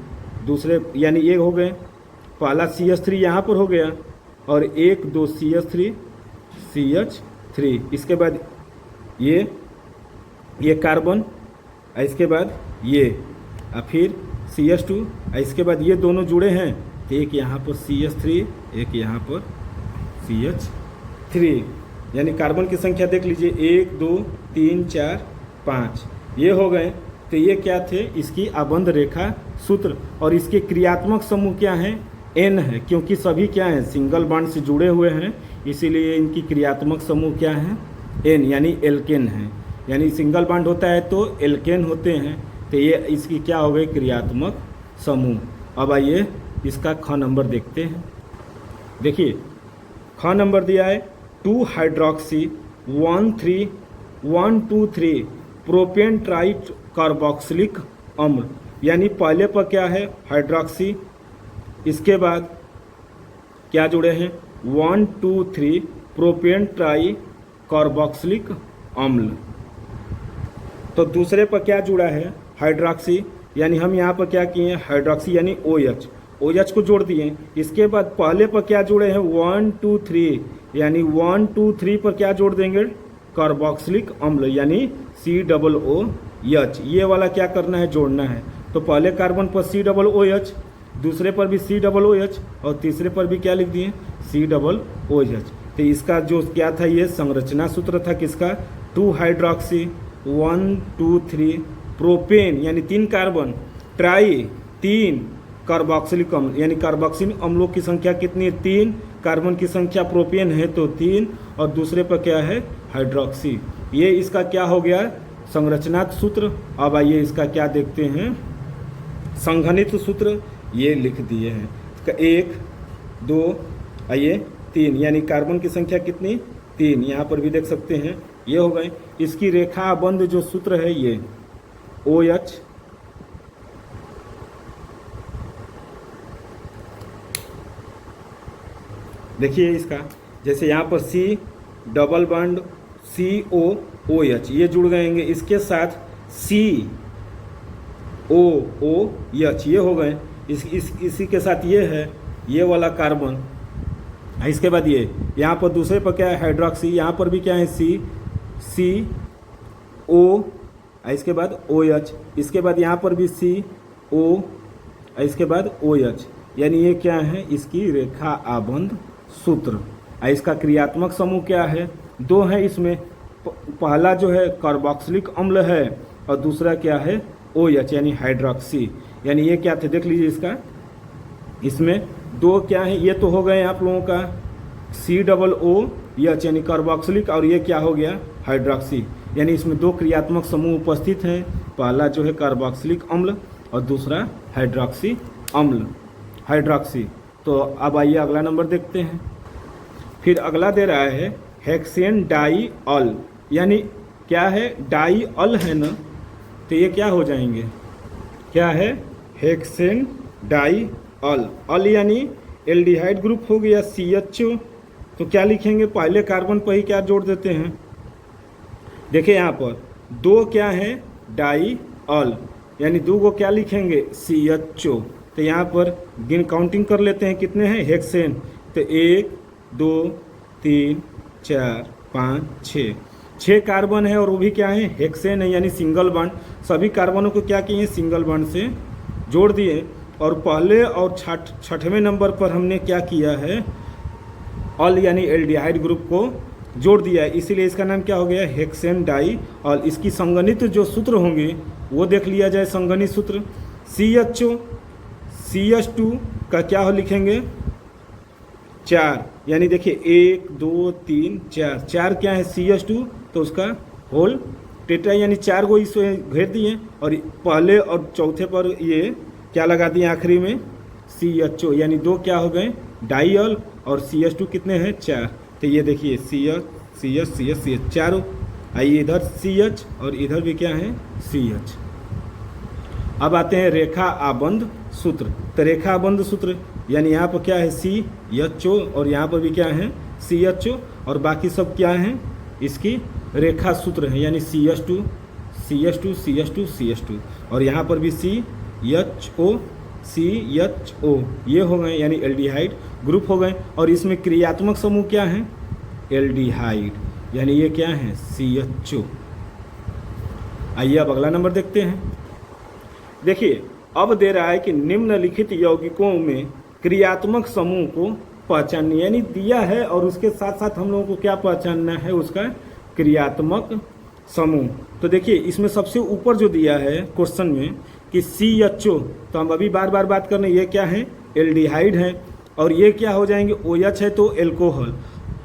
दूसरे यानी ये हो गए, पहला CH3 यहाँ पर हो गया, और 1 2 CH3, इसके बाद ये कार्बन, इसके बाद ये, और फिर CH2, इसके बाद ये दोनों जुड़े हैं, तो एक यहाँ पर CH3, एक यहाँ पर CH3, यानी कार्बन की संख्या देख लीजिए 1 2 3 4 5, ये हो गए। तो ये क्या थे इसकी आबंध रेखा सूत्र, और इसके क्रियात्मक समूह क्या हैं N है, क्योंकि सभी क्या हैं सिंगल बॉन्ड से जुड़े हुए हैं, इसीलिए इनकी क्रियात्मक समूह क्या है N, यानी एल्केन है, यानी सिंगल बॉन्ड होता है तो एल्केन होते हैं। तो ये इसकी क्या हो गई क्रियात्मक समूह। अब आइए इसका ख नंबर देखते हैं। देखिए ख नंबर दिया है 2 हाइड्रोक्सी 1,3,1,2,3 प्रोपेन ट्राइट कार्बोक्सिलिक अम्ल, यानी पहले पर क्या है हाइड्रोक्सी, इसके बाद क्या जुड़े हैं 1 2 3 प्रोपेन ट्राई कार्बोक्सिलिक अम्ल। तो दूसरे पर क्या जुड़ा है हाइड्रोक्सी, यानी हम यहाँ पर क्या किए हाइड्रोक्सी यानी OH को जोड़ दिए। इसके बाद पहले पर क्या जुड़े हैं 1 2 3, यानी 1 2 3 पर क्या जोड़ देंगे कार्बोक्सिलिक अम्ल, यानी COOH। ये वाला क्या करना है जोड़ना है। तो पहले कार्बन पर COOH, दूसरे पर भी COOH, और तीसरे पर भी क्या लिख दिए COOH। तो इसका जो क्या था ये संरचना सूत्र था किसका 2 हाइड्रोक्सी 1 2 3 प्रोपेन, यानी 3 कार्बन, ट्राई 3 कार्बोक्सिलिक अम्ल, यानी कार्बोक्सिलिक अम्लों की संख्या कितनी है 3, कार्बन की संख्या प्रोपेन है तो 3, और दूसरे पर क्या है हाइड्रोक्सी। ये इसका क्या हो गया संरचना सूत्र। अब आइए इसका क्या देखते हैं संघनित सूत्र, ये लिख दिए हैं 1 2 आइए 3, यानी कार्बन की संख्या कितनी 3, यहाँ पर भी देख सकते हैं ये हो गए। इसकी रेखा बंध जो सूत्र है ये OH, देखिए इसका जैसे यहाँ पर C डबल बॉन्ड COOH ये जुड़ गएंगे, इसके साथ COOH ये हो गए, इसी के साथ ये है ये वाला कार्बन। इसके बाद ये यहाँ पर दूसरे पर क्या है हाइड्रोक्सी, यहाँ पर भी क्या है CO, इसके बाद OH, इसके बाद यहाँ पर भी CO, इसके बाद OH, यानी ये क्या है इसकी रेखा आबंध सूत्र। इसका क्रियात्मक समूह क्या है 2 है इसमें, पहला जो है कार्बोक्सिलिक अम्ल है और दूसरा क्या है OH यानी हाइड्रोक्सी। यानी ये क्या थे देख लीजिए इसका, इसमें 2 क्या है ये तो हो गए आप लोगों का COOH यानी कार्बोक्सिलिक, और ये क्या हो गया हाइड्रोक्सी। यानी इसमें 2 क्रियात्मक समूह उपस्थित हैं, पहला जो है कार्बोक्सिलिक अम्ल और दूसरा हाइड्रोक्सी अम्ल हाइड्रोक्सी। तो अब आइए अगला नंबर देखते हैं। फिर अगला दे रहा है हेक्सेन डाई अल, यानी क्या है डाई अल है ना, तो ये क्या हो जाएंगे क्या है हेक्सेन डाई अल यानी एल्डिहाइड ग्रुप हो गया CHO। तो क्या लिखेंगे पहले कार्बन पर ही क्या जोड़ देते हैं देखिए यहाँ पर दो क्या है डाई ऑल, यानी दो को क्या लिखेंगे CHO। तो यहाँ पर गिन काउंटिंग कर लेते हैं कितने हैं हेक्सेन। तो 1 2 3 4 5 6 6 कार्बन है और वो भी क्या है हेक्सेन है, यानी सिंगल बॉन्ड। सभी कार्बनों को क्या किए सिंगल बॉन्ड से जोड़ दिए। और पहले और छठवें नंबर पर हमने क्या किया है ऑल यानी एल्डिहाइड ग्रुप को जोड़ दिया है, इसीलिए इसका नाम क्या हो गया हेक्सेन डाई ऑल। इसकी संगणित जो सूत्र होंगे वो देख लिया जाए। संगणित सूत्र CHO CH2 का क्या हो लिखेंगे 4, यानी देखिए 1 2 3 4 4 क्या है CH2, तो उसका होल टेट्रा यानी 4 को इसमें घेर दिए और पहले और चौथे पर ये क्या लगा दिए आखिरी में CHO, यानी दो क्या हो गए डाईऑल और CH2 कितने हैं 4। तो ये देखिए CH चारों। आइए इधर CH और इधर भी क्या है CH। अब आते हैं रेखा आबंध सूत्र। तो रेखा आबंध सूत्र यानी यहाँ पर क्या है CHO और यहाँ पर भी क्या है CHO और बाकी सब क्या है इसकी रेखा सूत्र है, यानी CH2 CH2 CH2 CH2 और यहाँ पर भी CHO CHO ये हो गए, यानी एल्डिहाइड ग्रुप हो गए। और इसमें क्रियात्मक समूह क्या है एल्डिहाइड, यानी ये क्या है CHO। आइए अब अगला नंबर देखते हैं। देखिए अब दे रहा है कि निम्नलिखित यौगिकों में क्रियात्मक समूह को पहचानना, यानी दिया है और उसके साथ साथ हम लोगों को क्या पहचानना है उसका क्रियात्मक समूह। तो देखिए इसमें सबसे ऊपर जो दिया है क्वेश्चन में कि CHO, तो हम अभी बार बार बात करने ये क्या है एल्डिहाइड है और ये क्या हो जाएंगे OH है तो एल्कोहल,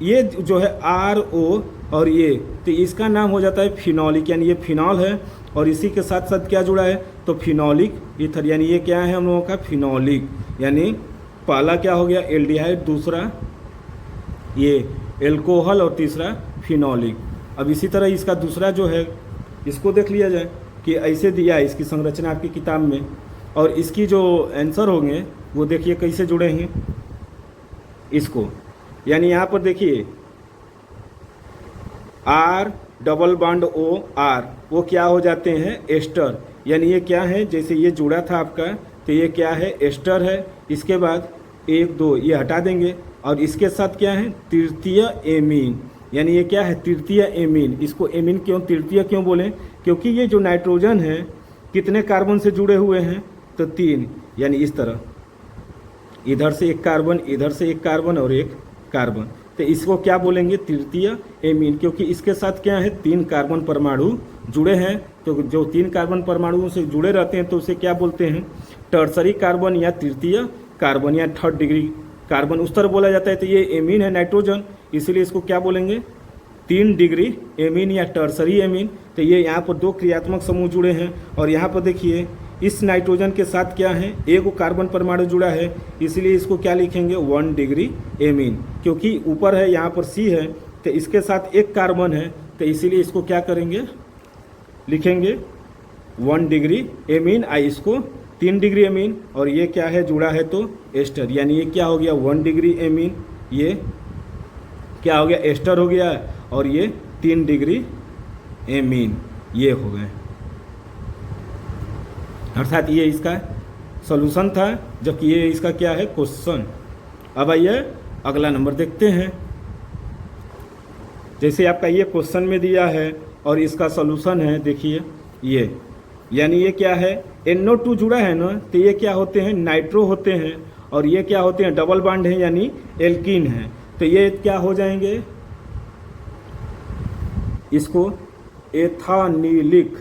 ये जो है RO और ये तो इसका नाम हो जाता है फिनॉलिक, यानी ये फिनॉल है और इसी के साथ साथ क्या जुड़ा है तो फिनॉलिक ईथर, यानी ये क्या है हम लोगों का फिनॉलिक, यानी पहला क्या हो गया एल्डिहाइड, दूसरा ये एल्कोहल और तीसरा फिनॉलिक। अब इसी तरह इसका दूसरा जो है इसको देख लिया जाए कि ऐसे दिया है इसकी संरचना आपकी किताब में और इसकी जो आंसर होंगे वो देखिए कैसे जुड़े हैं इसको, यानी यहाँ पर देखिए R डबल बॉन्ड OR वो क्या हो जाते हैं एस्टर, यानी ये क्या है जैसे ये जुड़ा था आपका तो ये क्या है एस्टर है। इसके बाद 1 2 ये हटा देंगे और इसके साथ क्या है तृतीय एमीन, यानी ये क्या है तृतीय एमीन। इसको एमीन क्यों तृतीय क्यों बोलें, क्योंकि ये जो नाइट्रोजन है कितने कार्बन से जुड़े हुए हैं तो 3, यानी इस तरह इधर से एक कार्बन इधर से एक कार्बन और एक कार्बन, तो इसको क्या बोलेंगे तृतीय एमीन, क्योंकि इसके साथ क्या है 3 कार्बन परमाणु जुड़े हैं। तो जो 3 कार्बन परमाणुओं से जुड़े रहते हैं तो उसे क्या बोलते हैं टर्सरी कार्बन या तृतीय कार्बन या थर्ड डिग्री कार्बन उस तरह बोला जाता है। तो ये एमीन है नाइट्रोजन, इसलिए इसको क्या बोलेंगे 3 डिग्री एमीन या टर्सरी एमीन। तो ये यहाँ पर 2 क्रियात्मक समूह जुड़े हैं और यहाँ पर देखिए इस नाइट्रोजन के साथ क्या है एक कार्बन परमाणु जुड़ा है, इसलिए इसको क्या लिखेंगे 1 डिग्री एमीन, क्योंकि ऊपर है यहाँ पर C है तो इसके साथ एक कार्बन है तो इसीलिए इसको क्या करेंगे लिखेंगे 1 डिग्री एमीन। इसको 3 डिग्री एमीन और ये क्या है जुड़ा है तो एस्टर, यानी ये क्या हो गया 1 डिग्री एमीन, ये क्या हो गया एस्टर हो गया और ये 3 डिग्री एमीन ये हो गए। अर्थात ये इसका सॉल्यूशन था, जबकि ये इसका क्या है क्वेश्चन। अब आइए अगला नंबर देखते हैं। जैसे आपका ये क्वेश्चन में दिया है और इसका सॉल्यूशन है देखिए ये, यानी ये क्या है NO2 जुड़ा है ना, तो ये क्या होते हैं नाइट्रो होते हैं और ये क्या होते हैं डबल बॉन्ड है यानी एल्कीन है। तो ये क्या हो जाएंगे इसको एथानिलिक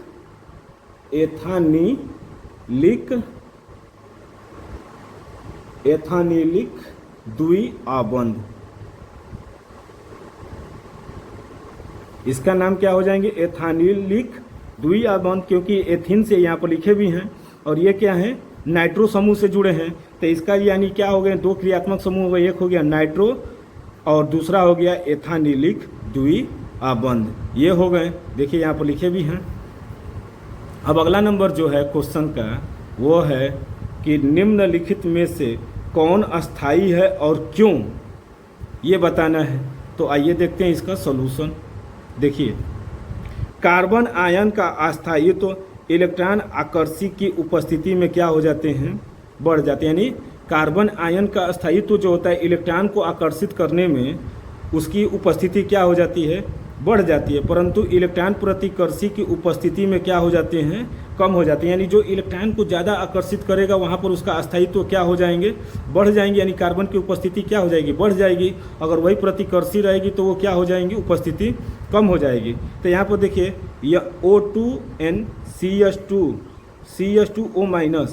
द्विआबंध, इसका नाम क्या हो जाएंगे एथानिलिक द्विआबंध, क्योंकि एथिन से यहाँ पर लिखे भी हैं और ये क्या है नाइट्रो समूह से जुड़े हैं। तो इसका यानी क्या हो गए 2 क्रियात्मक समूह हो गए, एक हो गया नाइट्रो और दूसरा हो गया एथानिलिक द्विआबंध, ये हो गए देखिए यहाँ पर लिखे भी हैं। अब अगला नंबर जो है क्वेश्चन का वो है कि निम्नलिखित में से कौन अस्थाई है और क्यों, ये बताना है। तो आइए देखते हैं इसका सॉल्यूशन। देखिए कार्बन आयन का अस्थायित्व तो इलेक्ट्रॉन आकर्षी की उपस्थिति में क्या हो जाते हैं, बढ़ जाते हैं। यानी कार्बन आयन का अस्थायित्व जो होता है इलेक्ट्रॉन को आकर्षित करने में उसकी उपस्थिति क्या हो जाती है, बढ़ जाती है, परंतु इलेक्ट्रॉन प्रतिकर्षी की उपस्थिति में क्या हो जाते हैं, कम हो जाते हैं। यानी जो इलेक्ट्रॉन को ज़्यादा आकर्षित करेगा वहाँ पर उसका अस्थायित्व क्या हो जाएंगे, बढ़ जाएंगे। यानी कार्बन की उपस्थिति क्या हो जाएगी, बढ़ जाएगी। अगर वही प्रतिकर्षी रहेगी तो वो क्या हो जाएंगी, उपस्थिति कम हो जाएगी। तो यहाँ पर देखिए यह O2N CH2O-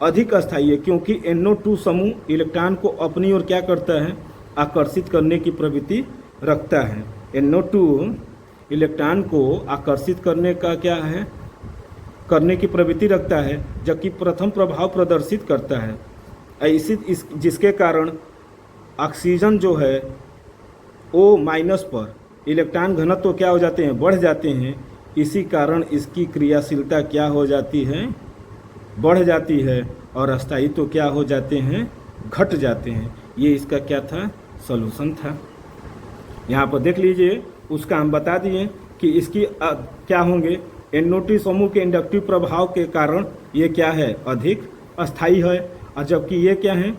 अधिक अस्थायी है, क्योंकि NO2 समूह इलेक्ट्रॉन को अपनी ओर क्या करता है, आकर्षित करने की प्रवृत्ति रखता है। NO2 इलेक्ट्रॉन को आकर्षित करने का क्या है, करने की प्रवृत्ति रखता है, जबकि प्रथम प्रभाव प्रदर्शित करता है। जिसके कारण ऑक्सीजन जो है O- पर इलेक्ट्रॉन घनत्व तो क्या हो जाते हैं, बढ़ जाते हैं। इसी कारण इसकी क्रियाशीलता क्या हो जाती है, बढ़ जाती है, और अस्थायित्व तो क्या हो जाते हैं, घट जाते हैं। ये इसका क्या था, सॉल्यूशन था। यहाँ पर देख लीजिए, उसका हम बता दिए कि इसकी क्या होंगे, NO2 समूह के इंडक्टिव प्रभाव के कारण ये क्या है, अधिक अस्थायी है, और जबकि ये क्या है,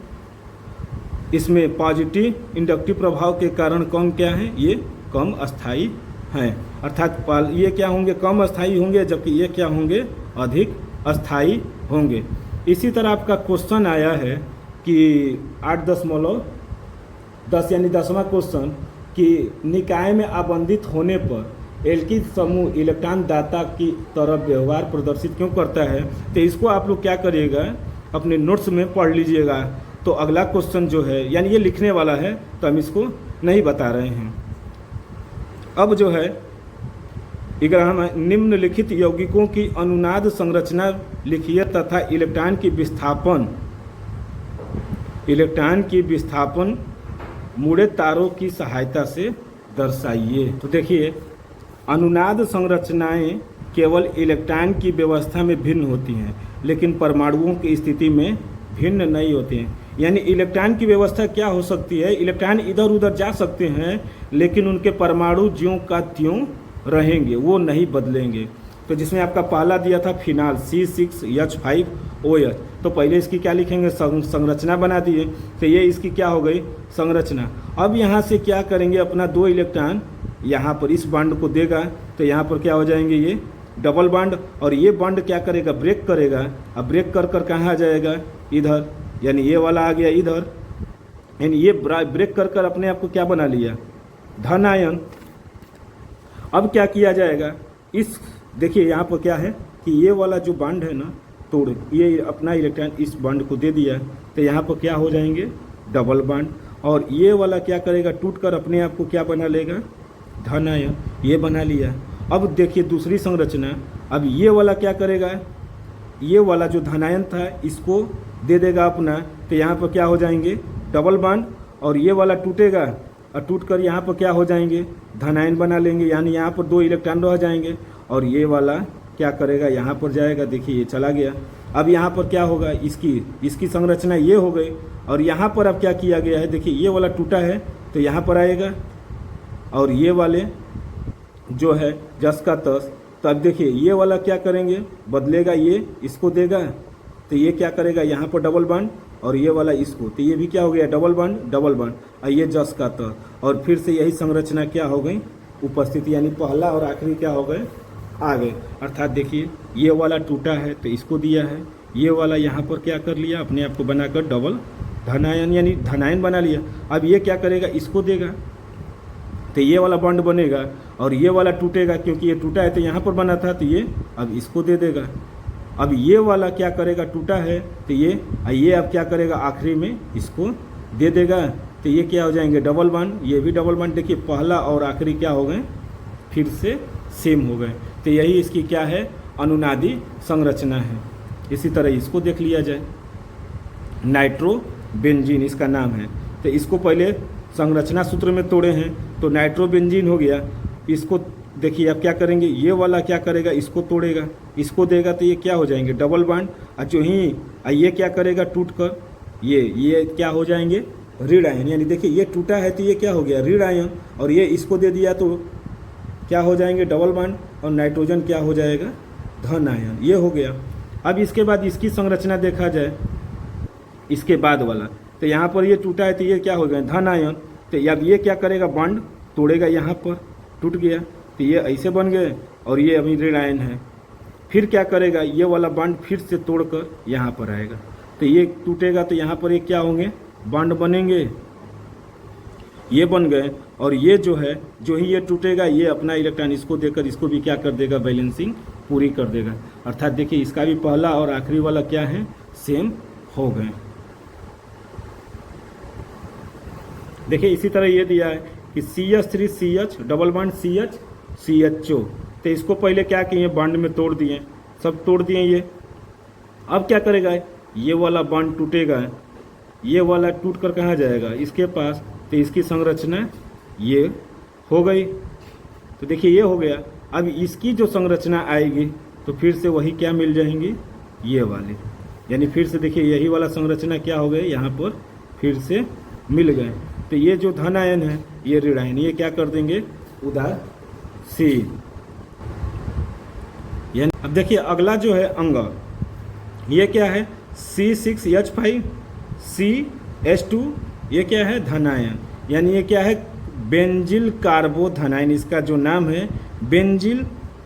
इसमें पॉजिटिव इंडक्टिव प्रभाव के कारण कम क्या है, ये कम अस्थायी हैं। अर्थात ये क्या होंगे, कम अस्थायी होंगे, जबकि ये क्या होंगे, अधिक अस्थायी होंगे। इसी तरह आपका क्वेश्चन आया है कि 8.10 यानी 10वां क्वेश्चन कि निकाय में आबंधित होने पर एल्किल समूह इलेक्ट्रॉन दाता की तरफ व्यवहार प्रदर्शित क्यों करता है। तो इसको आप लोग क्या करिएगा, अपने नोट्स में पढ़ लीजिएगा। तो अगला क्वेश्चन जो है, यानी ये लिखने वाला है तो हम इसको नहीं बता रहे हैं। अब जो है 11वां, निम्नलिखित यौगिकों की अनुनाद संरचना लिखिए तथा इलेक्ट्रॉन की विस्थापन मुड़े तारों की सहायता से दर्शाइए। तो देखिए, अनुनाद संरचनाएं केवल इलेक्ट्रॉन की व्यवस्था में भिन्न होती हैं, लेकिन परमाणुओं की स्थिति में भिन्न नहीं होती हैं। यानी इलेक्ट्रॉन की व्यवस्था क्या हो सकती है, इलेक्ट्रॉन इधर उधर जा सकते हैं, लेकिन उनके परमाणु ज्यों का त्यों रहेंगे, वो नहीं बदलेंगे। तो जिसमें आपका पहला दिया था फिनाल C6H5OH, तो पहले इसकी क्या लिखेंगे, संरचना बना दिए, तो ये इसकी क्या हो गई, संरचना। अब यहाँ से क्या करेंगे, अपना 2 इलेक्ट्रॉन यहाँ पर इस बॉन्ड को देगा, तो यहाँ पर क्या हो जाएंगे, ये डबल बॉन्ड, और ये बॉन्ड क्या करेगा, ब्रेक करेगा। अब ब्रेक कर कहाँ आ जाएगा, इधर, यानी ये वाला आ गया इधर, यानी ये ब्रेक कर अपने आप को क्या बना लिया, धन आयन। अब क्या किया जाएगा, इस देखिए यहाँ पर क्या है कि ये वाला जो बॉन्ड है ना, तोड़ ये अपना इलेक्ट्रॉन इस बॉन्ड को दे दिया, तो यहाँ पर क्या हो जाएंगे, डबल बॉन्ड, और ये वाला क्या करेगा, टूट कर अपने आप को क्या बना लेगा, धन आयन, ये बना लिया। अब देखिए दूसरी संरचना, अब ये वाला क्या करेगा, ये वाला जो धनायन था इसको दे देगा अपना, तो यहाँ पर क्या हो जाएंगे, डबल बॉन्ड, और ये वाला टूटेगा, और टूट कर यहाँ पर क्या हो जाएंगे, धनायन बना लेंगे, यानी यहाँ पर 2 इलेक्ट्रॉन रह जाएंगे, और ये वाला क्या करेगा, यहाँ पर जाएगा, देखिए ये चला गया। अब यहाँ पर क्या होगा, इसकी संरचना ये हो गई, और यहाँ पर अब क्या किया गया है, देखिए ये वाला टूटा है तो यहाँ पर आएगा, और ये वाले जो है जस का तस, तो अब देखिए ये वाला क्या करेंगे, बदलेगा, ये इसको देगा, तो ये क्या करेगा, यहाँ पर डबल बॉन्ड, और ये वाला इसको, तो ये भी क्या हो गया, डबल बॉन्ड, और ये जस का तस, और फिर से यही संरचना क्या हो गई, उपस्थिति, यानी पहला और आखिरी क्या हो गए, आ गए। अर्थात देखिए ये वाला टूटा है तो इसको दिया है, ये वाला यहाँ पर क्या कर लिया, अपने आप को बनाकर डबल धनायन, यानी धनायन बना लिया। अब ये क्या करेगा, इसको देगा, तो ये वाला बॉन्ड बनेगा, और ये वाला टूटेगा, क्योंकि ये टूटा है तो यहाँ पर बना था, तो ये अब इसको दे देगा। अब ये वाला क्या करेगा, टूटा है तो ये अब क्या करेगा, आखिरी में इसको दे देगा, तो ये क्या हो जाएंगे, डबल बॉन्ड, ये भी डबल बॉन्ड। देखिए पहला और आखिरी क्या हो गए, फिर से सेम हो गए। तो यही इसकी क्या है, अनुनादी संरचना है। इसी तरह इसको देख लिया जाए, नाइट्रोबेंजीन इसका नाम है। तो इसको पहले संरचना सूत्र में तोड़े हैं, तो नाइट्रोबेंजीन हो गया। इसको देखिए अब क्या करेंगे, ये वाला क्या करेगा, इसको तोड़ेगा, इसको देगा, तो ये क्या हो जाएंगे, डबल बॉन्ड। और जो ही ये क्या करेगा, टूट कर ये क्या हो जाएंगे, ऋण आयन। यानी देखिए ये टूटा है तो ये क्या हो गया, ऋण आयन, और ये इसको दे दिया तो क्या हो जाएंगे, डबल बॉन्ड। और नाइट्रोजन क्या हो जाएगा, धन आयन। ये हो गया। अब इसके बाद इसकी संरचना देखा जाए, इसके बाद वाला, तो यहाँ पर ये टूटा है तो ये क्या हो गया, धन आयन। तो अब ये क्या करेगा, बॉन्ड तोड़ेगा, यहाँ पर टूट गया तो ये ऐसे बन गए और ये अभी ऋण आयन है। फिर क्या करेगा, ये वाला बॉन्ड फिर से तोड़कर यहाँ पर आएगा तो ये टूटेगा तो यहाँ पर ये क्या होंगे, बॉन्ड बनेंगे, ये बन गए। और ये जो है, जो ही ये टूटेगा ये अपना इलेक्ट्रॉन इसको देकर इसको भी क्या कर देगा, बैलेंसिंग पूरी कर देगा। अर्थात देखिए इसका भी पहला और आखिरी वाला क्या है, सेम हो गए। देखिए इसी तरह ये दिया है कि CH3 CH double bond CH CHO, तो इसको पहले क्या किए, बॉन्ड में तोड़ दिए, सब तोड़ दिए ये। अब क्या करेगा, ये वाला बॉन्ड टूटेगा, ये वाला टूट कर कहाँ जाएगा, इसके पास, तो इसकी संरचना ये हो गई। तो देखिए ये हो गया। अब इसकी जो संरचना आएगी तो फिर से वही क्या मिल जाएंगी, ये वाले, यानी फिर से देखिए यही वाला संरचना क्या हो गए, यहाँ पर फिर से मिल गए। तो ये जो धन आयन है, ये ऋण आयन, ये क्या कर देंगे, उदासीन। यानी अब देखिए अगला जो है अंग, ये क्या है, C6H5 CH2, ये क्या है, धन आयन, यानी ये क्या है, बेंजिल कार्बोधनायन, इसका जो नाम है बेंजिल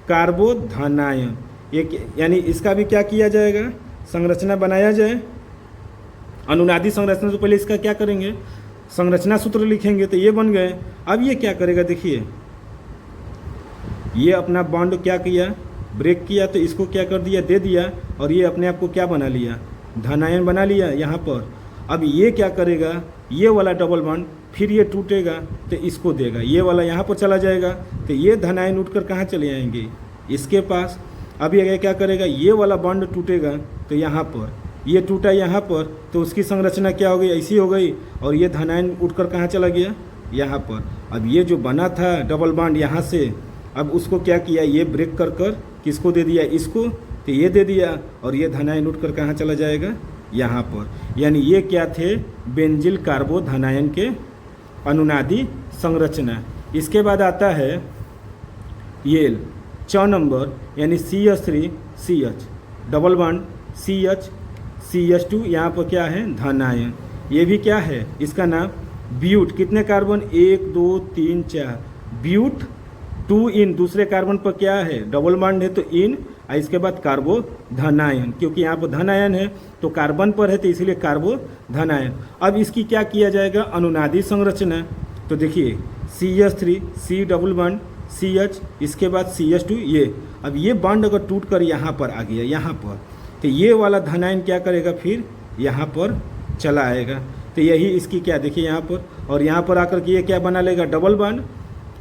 कार्बोधनायन। ये यानी इसका भी क्या किया जाएगा, संरचना बनाया जाए, अनुनादी संरचना। तो पहले इसका क्या करेंगे, संरचना सूत्र लिखेंगे, तो ये बन गए। अब ये क्या करेगा, देखिए ये अपना बॉन्ड क्या किया, ब्रेक किया, तो इसको क्या कर दिया, दे दिया, और ये अपने आप को क्या बना लिया, धनायन बना लिया यहाँ पर। अब ये क्या करेगा, ये वाला डबल बॉन्ड फिर ये टूटेगा तो इसको देगा, ये वाला यहाँ पर चला जाएगा, तो ये धनायन उठकर कहाँ चले आएंगे, इसके पास। अब ये क्या करेगा, ये वाला बॉन्ड टूटेगा तो यहाँ पर, ये टूटा यहाँ पर, तो उसकी संरचना क्या हो गई, ऐसी हो गई, और ये धनायन उठकर कहाँ चला गया, यहाँ पर। अब ये जो बना था डबल बॉन्ड यहाँ से, अब उसको क्या किया, ये ब्रेक कर कर किसको दे दिया, इसको, तो ये दे दिया, और ये धनायन उठकर कहाँ चला जाएगा, यहाँ पर। यानी ये क्या थे, बेंजिल कार्बोधनायन के अनुनादी संरचना। इसके बाद आता है ये 6 नंबर, यानी CH3 CH double bond CH CH2, यहाँ पर क्या है, धनायन। ये भी क्या है, इसका नाम ब्यूट। कितने कार्बन, 1 2 3 4, ब्यूट 2 इन, दूसरे कार्बन पर क्या है, डबल बॉन्ड है तो इन, और इसके बाद कार्बोधनायन, क्योंकि यहाँ पर धनायन है तो कार्बन पर है तो इसलिए कार्बोधनायन। अब इसकी क्या किया जाएगा, अनुनादी संरचना। तो देखिए CH3 C double bond CH, इसके बाद CH2, ये। अब ये बॉन्ड अगर टूट कर यहाँ पर आ गया, यहाँ पर, तो ये वाला धनायन क्या करेगा, फिर यहाँ पर चला आएगा। तो यही इसकी क्या, देखिए यहाँ पर, और यहाँ पर आकर के ये क्या बना लेगा, डबल बॉन्ड,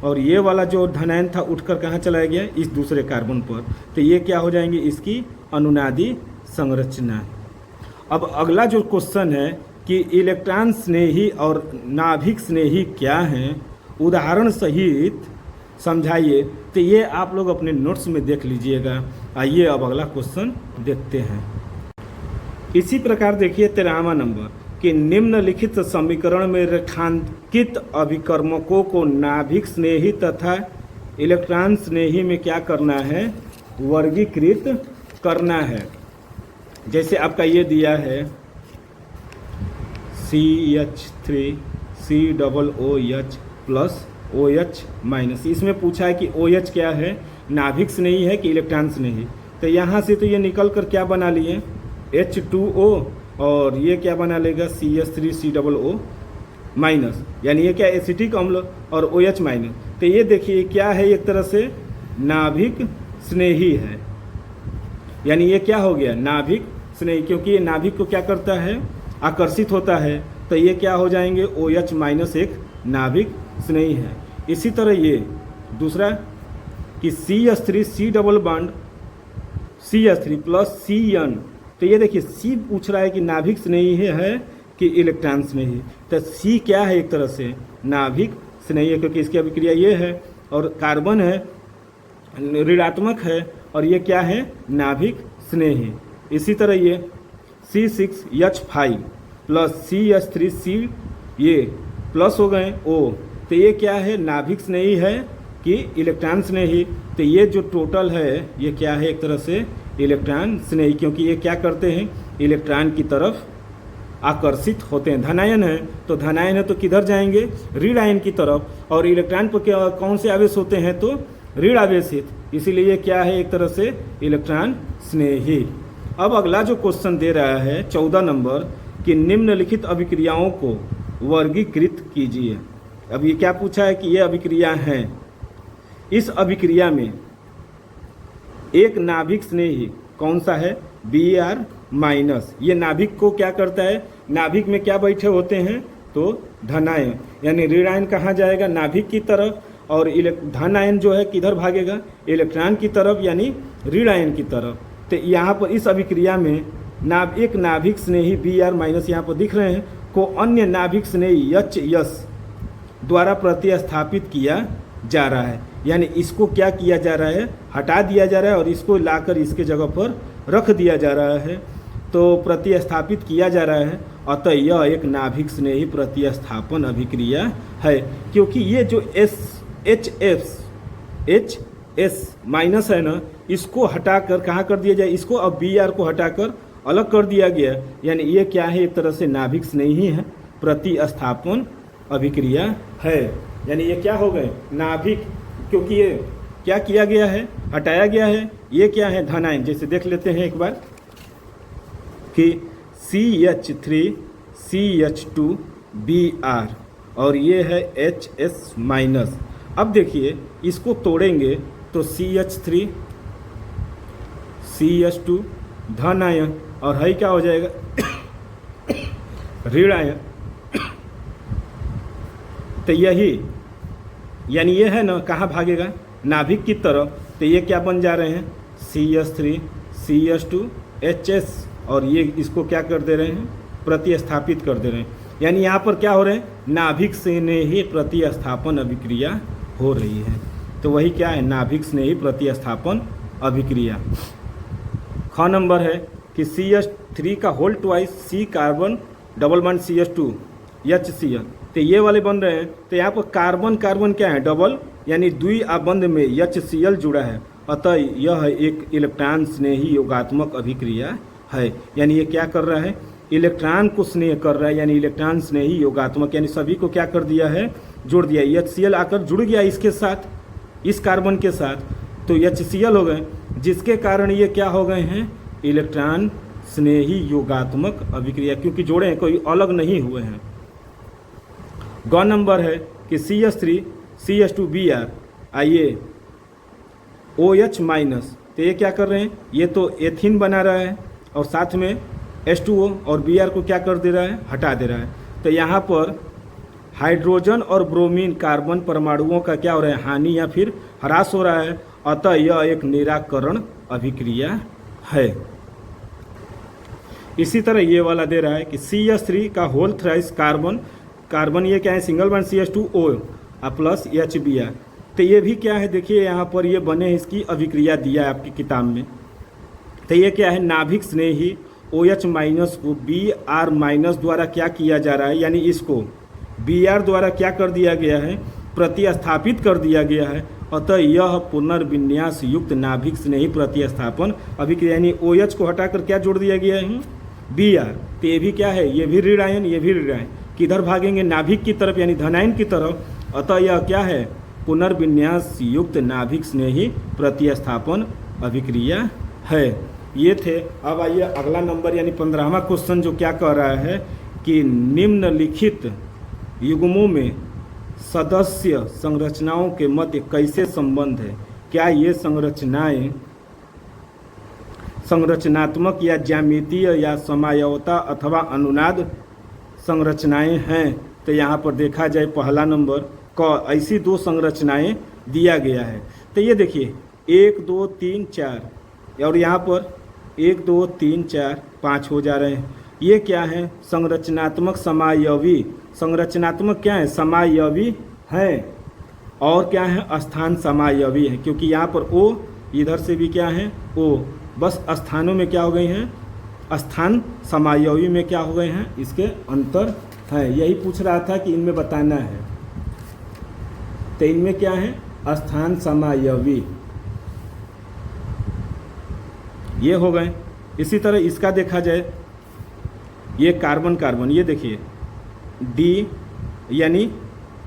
और ये वाला जो धनायन था उठकर कहाँ चला गया, इस दूसरे कार्बन पर। तो ये क्या हो जाएंगे, इसकी अनुनादी संरचना। अब अगला जो क्वेश्चन है कि इलेक्ट्रॉन स्नेही और नाभिक स्नेही क्या हैं, उदाहरण सहित समझाइए। तो ये आप लोग अपने नोट्स में देख लीजिएगा। आइए अब अगला क्वेश्चन देखते हैं। इसी प्रकार देखिए 13वां नंबर कि निम्नलिखित समीकरण में रेखांकित अभिकर्मकों को नाभिक स्नेही तथा इलेक्ट्रॉन स्नेही में क्या करना है, वर्गीकृत करना है। जैसे आपका ये दिया है CH3 COOH plus OH minus, इसमें पूछा है कि OH क्या है, नाभिक स्नेही है कि इलेक्ट्रॉन स्नेही। तो यहाँ से तो ये निकल कर क्या बना लिए, H2O, और ये क्या बना लेगा, CH3 COO माइनस, यानी ये क्या, एसिटिक अम्ल, और OH माइनस। तो ये देखिए क्या है, एक तरह से नाभिक स्नेही है, यानी ये क्या हो गया, नाभिक स्नेही, क्योंकि ये नाभिक को क्या करता है, आकर्षित होता है। तो ये क्या हो जाएंगे, OH माइनस एक नाभिक स्नेही है। इसी तरह ये दूसरा कि CH3 C double bond CH3 plus CN, तो ये देखिए C पूछ रहा है कि नाभिक स्नेही है कि इलेक्ट्रॉन स्नेही। तो C क्या है, एक तरह से नाभिक स्नेही है, क्योंकि इसकी अभिक्रिया ये है, और कार्बन है ऋणात्मक है, और ये क्या है, नाभिक स्नेही। इसी तरह ये C6H5 प्लस CH3C, ये प्लस हो गए O, तो ये क्या है, नाभिक स्नेही है कि कि इलेक्ट्रॉन स्नेही। तो ये जो टोटल है ये क्या है, एक तरह से इलेक्ट्रॉन स्नेही, क्योंकि ये क्या करते हैं, इलेक्ट्रॉन की तरफ आकर्षित होते हैं। धनायन है तो धनायन है तो किधर जाएंगे, ऋण आयन की तरफ, और इलेक्ट्रॉन पर क्या कौन से आवेश होते हैं, तो ऋण आवेशित, इसीलिए ये क्या है, एक तरह से इलेक्ट्रॉन स्नेही। अब अगला जो क्वेश्चन दे रहा है 14 नंबर कि निम्नलिखित अभिक्रियाओं को वर्गीकृत कीजिए। अब ये क्या पूछा है कि ये अभिक्रिया हैं, इस अभिक्रिया में एक नाभिक स्नेही कौन सा है, Br माइनस, ये नाभिक को क्या करता है, नाभिक में क्या बैठे होते हैं, तो धनायन, यानी ऋण आयन कहाँ जाएगा, नाभिक की तरफ, और धन आयन जो है किधर भागेगा, इलेक्ट्रॉन की तरफ, यानी ऋण आयन की तरफ। तो यहाँ पर इस अभिक्रिया में एक नाभिक स्नेही Br माइनस यहाँ पर दिख रहे हैं को अन्य नाभिक स्नेही Hs द्वारा प्रतिस्थापित किया जा रहा है, यानी इसको क्या किया जा रहा है, हटा दिया जा रहा है और इसको लाकर इसके जगह पर रख दिया जा रहा है, तो प्रतिस्थापित किया जा रहा है। अतः यह एक नाभिक स्नेही प्रतिस्थापन अभिक्रिया है, क्योंकि ये जो Hs माइनस है ना, इसको हटाकर कहाँ कर दिया जाए, इसको अब Br को हटाकर अलग कर दिया गया, यानी ये क्या है, एक तरह से नाभिक स्नेही है, प्रतिस्थापन अभिक्रिया है। यानी ये क्या हो गए, नाभिक, क्योंकि ये क्या किया गया है, हटाया गया है। ये क्या है, धनायन, जैसे देख लेते हैं एक बार कि CH3CH2Br और ये है Hs माइनस। अब देखिए इसको तोड़ेंगे तो CH3 CH2 धन आयन और है क्या हो जाएगा, ऋण आयन। तो यही, यानी ये है ना, कहाँ भागेगा, नाभिक की तरफ। तो ये क्या बन जा रहे हैं, CH3 CH2 Hs, और ये इसको क्या कर दे रहे हैं, प्रतिस्थापित कर दे रहे हैं। यानी यहाँ पर क्या हो रहे हैं, नाभिक स्नेही प्रतिस्थापन अभिक्रिया हो रही है। तो वही क्या है, नाभिक स्नेही प्रतिस्थापन अभिक्रिया। ख नंबर है कि CH3 का whole twice C carbon double bond CH2 HCl, तो ये वाले बन रहे हैं। तो यहाँ पर कार्बन कार्बन क्या है, डबल, यानी द्विआबंध में HCl जुड़ा है, अतः यह एक इलेक्ट्रॉन स्नेही योगात्मक अभिक्रिया है। यानी ये क्या कर रहा है, इलेक्ट्रॉन को स्नेह कर रहा है, यानी इलेक्ट्रॉन स्नेही योगात्मक, यानी सभी को क्या कर दिया है, जोड़ दिया। HCl आकर जुड़ गया इसके साथ, इस कार्बन के साथ, तो HCl हो गए, जिसके कारण ये क्या हो गए हैं, इलेक्ट्रॉन स्नेही योगात्मक अभिक्रिया, क्योंकि जोड़े हैं, कोई अलग नहीं हुए हैं। ग नंबर है कि CH3 CH2Br आइए OH माइनस, तो ये क्या कर रहे हैं, ये तो एथिन बना रहा है और साथ में H2O, और Br को क्या कर दे रहा है, हटा दे रहा है। तो यहाँ पर हाइड्रोजन और ब्रोमीन कार्बन परमाणुओं का क्या हो रहा है, हानि या फिर ह्रास हो रहा है, अतः यह एक निराकरण अभिक्रिया है। इसी तरह ये वाला दे रहा है कि CH3 का होल थ्राइस कार्बन, कार्बन ये क्या है, single bond CH2O plus HBr, तो ये भी क्या है, देखिए यहाँ पर ये बने इसकी अभिक्रिया दिया है आपकी किताब में। तो ये क्या है, नाभिक स्नेही OH माइनस को Br माइनस द्वारा क्या किया जा रहा है, यानी इसको Br द्वारा क्या कर दिया गया है, प्रतिस्थापित कर दिया गया है, अतः यह पुनर्विन्यास युक्त नाभिक स्नेही प्रतिस्थापन अभिक्रिया, यानी OH को हटाकर क्या जोड़ दिया गया है, Br। तो ये भी क्या है, ये भी ऋण आयन, ये भी ऋण आयन, किधर भागेंगे, नाभिक की तरफ, यानी धनायन की तरफ, अतः यह क्या है, पुनर्विन्यास युक्त नाभिक स्नेही प्रतिस्थापन अभिक्रिया है। ये थे। अब आइए अगला नंबर यानी 15वां क्वेश्चन जो क्या कह रहा है कि निम्नलिखित युग्मों में सदस्य संरचनाओं के मध्य कैसे संबंध है, क्या ये संरचनाएं संरचनात्मक या ज्यामितीय या समायवता अथवा अनुनाद संरचनाएं हैं। तो यहाँ पर देखा जाए पहला नंबर क ऐसी दो संरचनाएं दिया गया है। तो ये देखिए 1 2 3 4 और यहाँ पर 1 2 3 4 5 हो जा रहे हैं। ये क्या है, संरचनात्मक समायवी। संरचनात्मक क्या है, समायवी है, और क्या है, स्थान समायवी है, क्योंकि यहाँ पर ओ, इधर से भी क्या है ओ, बस स्थानों में क्या हो गई हैं, स्थान समायवी में क्या हो गए हैं, इसके अंतर है। यही पूछ रहा था कि इनमें बताना है। तो इनमें क्या है, स्थान समायवी, ये हो गए। इसी तरह इसका देखा जाए, ये कार्बन कार्बन, ये देखिए डी यानी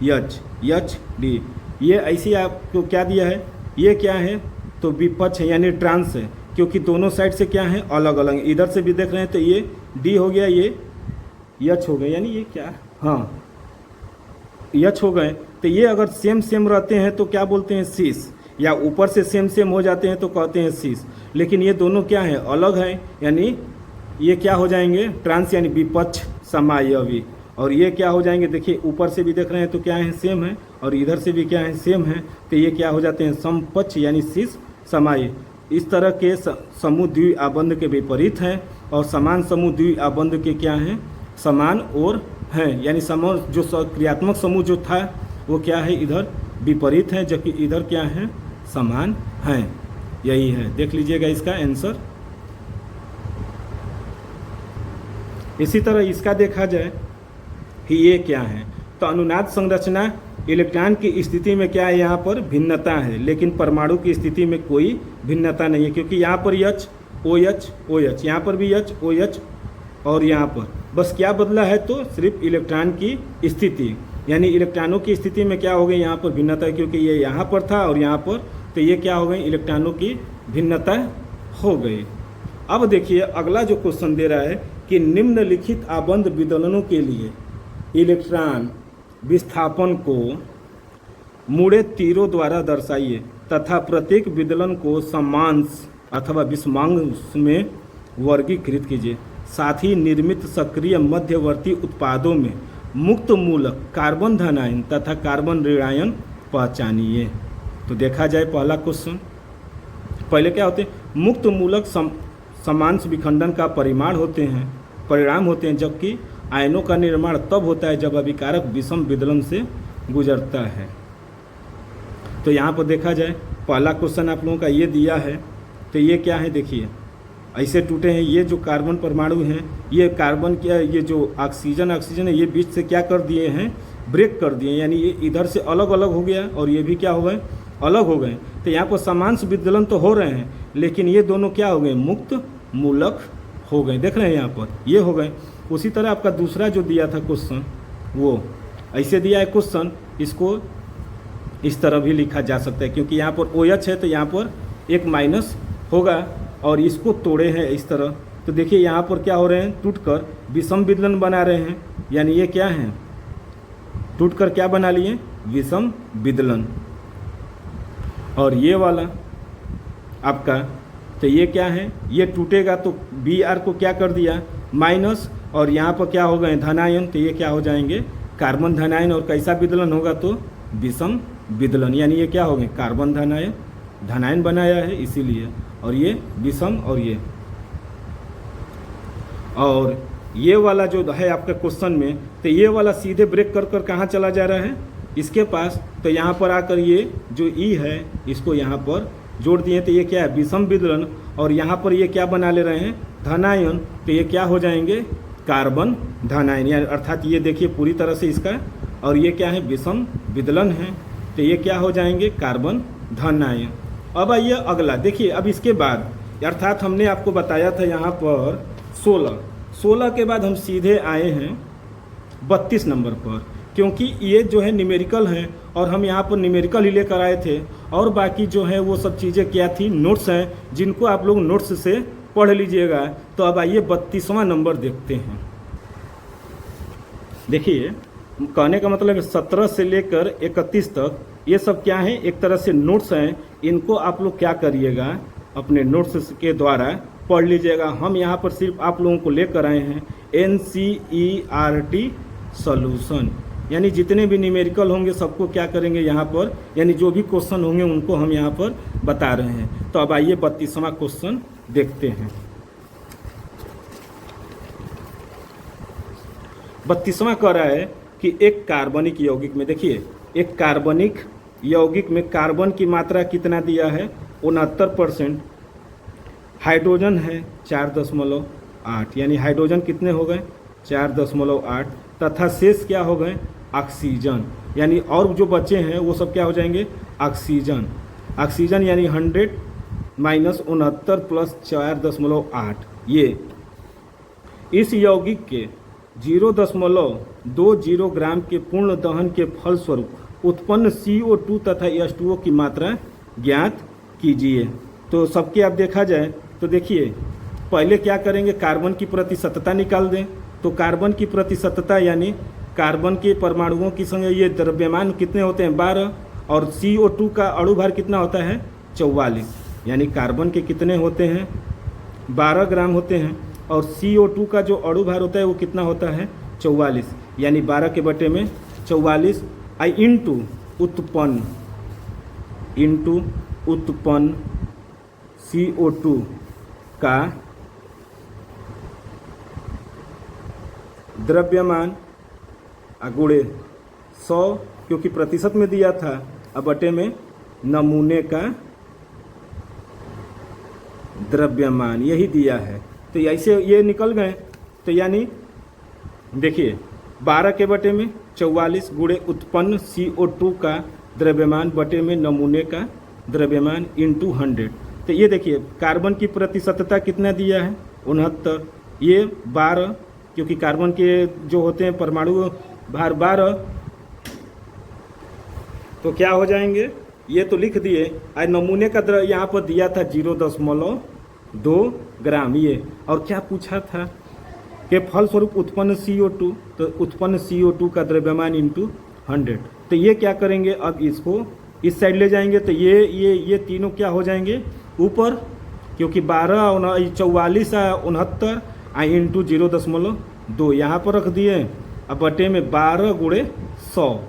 एच, एच डी, ये ऐसी आपको क्या दिया है, ये क्या है तो विपक्ष है यानी ट्रांस है, क्योंकि दोनों साइड से क्या है अलग अलग, इधर से भी देख रहे हैं तो ये डी हो गया, ये एच हो गया, यानी ये क्या, हाँ एच हो गए। तो ये अगर सेम सेम रहते हैं तो क्या बोलते हैं सीस, या ऊपर से सेम सेम हो जाते हैं तो कहते हैं सीस। लेकिन ये दोनों क्या है अलग हैं, यानी ये क्या हो जाएंगे ट्रांस यानी विपक्ष समायवी, और ये क्या हो जाएंगे, देखिए ऊपर से भी देख रहे हैं तो क्या है सेम है, और इधर से भी क्या है सेम है, तो ये क्या हो जाते हैं समपक्ष यानी सीस समायी। इस तरह के समूह द्वि आबंध के विपरीत हैं, और समान समूह द्वि आबंध के क्या हैं समान और हैं, यानी समूह जो क्रियात्मक समूह जो था वो क्या है इधर विपरीत है, जबकि इधर क्या है समान हैं। यही है, देख लीजिएगा इसका आंसर। इसी तरह इसका देखा जाए कि ये क्या है, तो अनुनाद संरचना इलेक्ट्रॉन की स्थिति में क्या है यहाँ पर भिन्नता है, लेकिन परमाणु की स्थिति में कोई भिन्नता नहीं है, क्योंकि यहाँ पर H O H O H, यहाँ पर भी एच ओ एच, और यहाँ पर बस क्या बदला है तो सिर्फ इलेक्ट्रॉन की स्थिति, यानी इलेक्ट्रॉनों की स्थिति में क्या हो गई यहाँ पर भिन्नता, क्योंकि ये यहाँ पर था और यहाँ पर, तो ये क्या हो गई इलेक्ट्रॉनों की भिन्नता हो गई। अब देखिए अगला जो क्वेश्चन दे रहा है कि निम्नलिखित आबंध विदलनों के लिए इलेक्ट्रॉन विस्थापन को मुड़े तीरों द्वारा दर्शाइए तथा प्रत्येक विदलन को समांश अथवा विषमांश में वर्गीकृत कीजिए। साथ ही निर्मित सक्रिय मध्यवर्ती उत्पादों में मुक्त मूलक कार्बन धनायन तथा कार्बन ऋणायन पहचानिए। तो देखा जाए पहला क्वेश्चन, पहले क्या होते हैं मुक्त मूलक समांश विखंडन का परिणाम होते हैं, जबकि आयनों का निर्माण तब होता है जब अभिकारक विषम विदलन से गुजरता है। तो यहाँ पर देखा जाए पहला क्वेश्चन आप लोगों का ये दिया है, तो ये क्या है देखिए ऐसे टूटे हैं, ये जो कार्बन परमाणु हैं ये कार्बन क्या, ये जो ऑक्सीजन है ये बीच से क्या कर दिए हैं ब्रेक कर दिए, यानी ये इधर से अलग अलग हो गया और ये भी क्या हो गए अलग हो गए। तो यहाँ पर समांश विदलन तो हो रहे हैं, लेकिन ये दोनों क्या हो गए मुक्त मूलक हो गए, देख रहे हैं यहाँ पर ये हो गए। उसी तरह आपका दूसरा जो दिया था क्वेश्चन वो ऐसे दिया है क्वेश्चन, इसको इस तरह भी लिखा जा सकता है, क्योंकि यहाँ पर OH है तो यहाँ पर एक माइनस होगा, और इसको तोड़े हैं इस तरह, तो देखिए यहाँ पर क्या हो रहे हैं टूटकर विषम विदलन बना रहे हैं, यानी ये क्या है टूटकर क्या बना लिए विषम विदलन। और ये वाला आपका, तो ये क्या है ये टूटेगा तो Br को क्या कर दिया माइनस, और यहाँ पर क्या हो गए धनायन, तो ये क्या हो जाएंगे कार्बन धनायन, और कैसा विदलन होगा तो विषम विदलन, यानी ये क्या हो गए कार्बन धनायन बनाया है इसीलिए, और ये विषम, और ये वाला जो है आपका क्वेश्चन में, तो ये वाला सीधे ब्रेक कर कर कहाँ चला जा रहा है इसके पास, तो यहाँ पर आकर ये जो ई है इसको यहाँ पर जोड़ दिए, तो ये क्या है विषम विदलन, और यहाँ पर ये क्या बना ले रहे हैं धनायन, तो ये क्या हो जाएंगे कार्बन धनायन, यानी अर्थात ये देखिए पूरी तरह से इसका, और ये क्या है विषम विदलन है, तो ये क्या हो जाएंगे कार्बन धनायन। अब आइए अगला देखिए, अब इसके बाद अर्थात हमने आपको बताया था यहाँ पर 16 के बाद हम सीधे आए हैं 32 नंबर पर, क्योंकि ये जो है न्यूमेरिकल है और हम यहाँ पर न्यूमेरिकल ही लेकर आए थे, और बाकी जो है वो सब चीज़ें क्या थी नोट्स हैं जिनको आप लोग नोट्स से पढ़ लीजिएगा। तो अब आइए 32वां नंबर देखते हैं। देखिए कहने का मतलब 17 से लेकर 31 तक ये सब क्या है एक तरह से नोट्स हैं, इनको आप लोग क्या करिएगा अपने नोट्स के द्वारा पढ़ लीजिएगा। हम यहाँ पर सिर्फ आप लोगों को लेकर आए हैं NCERT सॉल्यूशन, यानी जितने भी न्यूमेरिकल होंगे सबको क्या करेंगे यहाँ पर, यानी जो भी क्वेश्चन होंगे उनको हम यहाँ पर बता रहे हैं। तो अब आइए 32वां क्वेश्चन देखते हैं। 32वां कह रहा है कि एक कार्बनिक यौगिक में, देखिए एक कार्बनिक यौगिक में कार्बन की मात्रा कितना दिया है 69%, हाइड्रोजन है 4.8, यानी हाइड्रोजन कितने हो गए 4.8, तथा शेष क्या हो गए ऑक्सीजन। यानी और जो बचे हैं वो सब क्या हो जाएंगे, ऑक्सीजन। ऑक्सीजन यानी 100 माइनस 69 प्लस 4.8। ये इस यौगिक के 0.20 ग्राम के पूर्ण दहन के फलस्वरूप उत्पन्न CO2 तथा H2O की मात्रा ज्ञात कीजिए। तो सबके अब देखा जाए तो देखिए, पहले क्या करेंगे, कार्बन की प्रतिशतता निकाल दें। तो कार्बन की प्रतिशतता यानी कार्बन के परमाणुओं की संख्या, ये द्रव्यमान कितने होते हैं 12, और CO2 का अणु भार कितना होता है 44। यानी कार्बन के कितने होते हैं 12 ग्राम होते हैं, और CO2 का जो अणु भार होता है वो कितना होता है 44। यानी 12 के बटे में 44 इंटू उत्पन्न CO2 का द्रव्यमान गुणे 100, क्योंकि प्रतिशत में दिया था, अब बटे में नमूने का द्रव्यमान यही दिया है। तो ऐसे ये निकल गए। तो यानी देखिए 12 के बटे में 44 गुणे उत्पन्न CO2 का द्रव्यमान बटे में नमूने का द्रव्यमान इंटू 100। तो ये देखिए कार्बन की प्रतिशतता कितना दिया है 69, ये 12, क्योंकि कार्बन के जो होते हैं परमाणु भार 12, तो क्या हो जाएंगे, ये तो लिख दिए। आज नमूने का यहाँ पर दिया था 0.2 ग्राम ये, और क्या पूछा था कि फलस्वरूप उत्पन्न CO2, तो उत्पन्न CO2 का द्रव्यमान इंटू 100। तो ये क्या करेंगे, अब इसको इस साइड ले जाएंगे, तो ये तीनों क्या हो जाएंगे ऊपर, क्योंकि 12 44 69 इंटू 0.2 यहाँ पर रख दिए, अब बटे में 12 गुणे 100।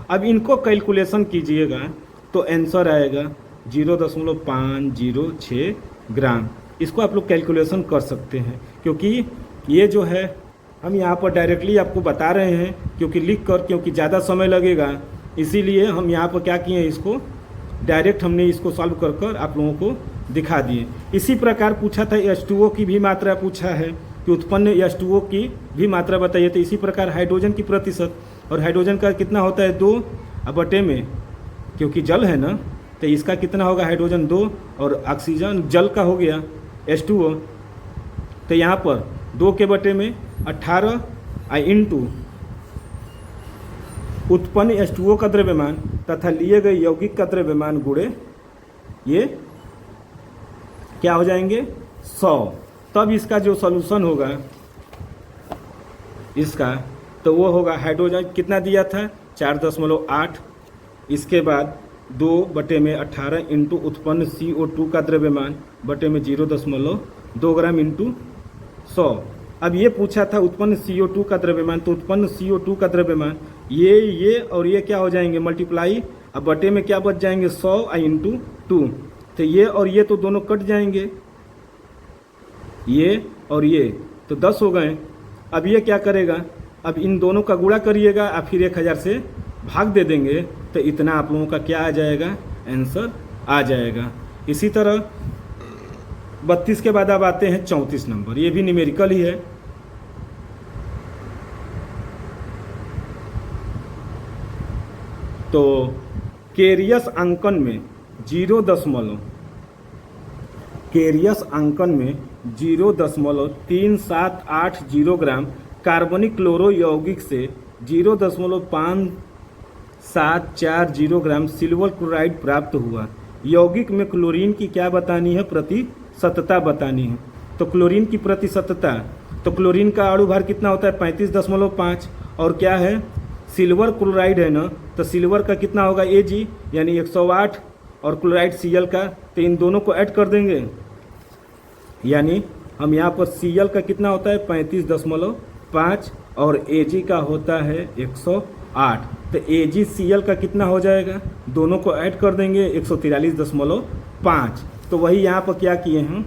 अब इनको कैलकुलेशन कीजिएगा तो आंसर आएगा 0.506 ग्राम। इसको आप लोग कैलकुलेशन कर सकते हैं, क्योंकि ये जो है हम यहाँ पर डायरेक्टली आपको बता रहे हैं, क्योंकि लिख कर, क्योंकि ज़्यादा समय लगेगा, इसीलिए हम यहाँ पर क्या किए हैं, इसको डायरेक्ट हमने इसको सॉल्व कर कर आप लोगों को दिखा दिए। इसी प्रकार पूछा था H2O की भी मात्रा पूछा है कि उत्पन्न H2O की भी मात्रा बताइए। तो इसी प्रकार हाइड्रोजन की प्रतिशत, और हाइड्रोजन का कितना होता है 2, अब बटे में क्योंकि जल है ना, तो इसका कितना होगा हाइड्रोजन 2, और ऑक्सीजन जल का हो गया H2O, तो यहाँ पर 2 के बटे में 18 इंटू उत्पन्न H2O का द्रव्यमान तथा लिए गए यौगिक का द्रव्यमान गुणे ये क्या हो जाएंगे 100। तब इसका जो सॉल्यूशन होगा इसका, तो वो होगा हाइड्रोजन कितना दिया था 4.8, इसके बाद 2 बटे में 18 इंटू उत्पन्न CO2 का द्रव्यमान बटे में 0.2 ग्राम इंटू 100। अब ये पूछा था उत्पन्न CO2 का द्रव्यमान, तो उत्पन्न CO2 का द्रव्यमान ये और ये क्या हो जाएंगे मल्टीप्लाई, अब बटे में क्या बच जाएंगे 100 इंटू 2, तो ये और ये तो दोनों कट जाएंगे, ये और ये तो 10 हो गए। अब ये क्या करेगा, अब इन दोनों का गुणा करिएगा, आप फिर 1000 से भाग दे देंगे, तो इतना आप लोगों का क्या आ जाएगा आंसर आ जाएगा। इसी तरह 32 के बाद अब आते हैं 34 नंबर, ये भी न्यूमेरिकल ही है। तो केरियस अंकन में 0.3780 ग्राम कार्बनिक क्लोरो यौगिक से 0.5740 ग्राम सिल्वर क्लोराइड प्राप्त हुआ। यौगिक में क्लोरीन की क्या बतानी है, प्रतिशतता बतानी है। तो क्लोरीन की प्रतिशतता, तो क्लोरीन का अणु भार कितना होता है 35.5, और क्या है सिल्वर क्लोराइड है ना, तो सिल्वर का कितना होगा Ag यानी 108, और क्लोराइड Cl का, तो इन दोनों को ऐड कर देंगे, यानी हम यहाँ पर Cl का कितना होता है 35.5 और Ag का होता है 108, तो AgCl का कितना हो जाएगा, दोनों को ऐड कर देंगे 143.5। तो वही यहाँ पर क्या किए हैं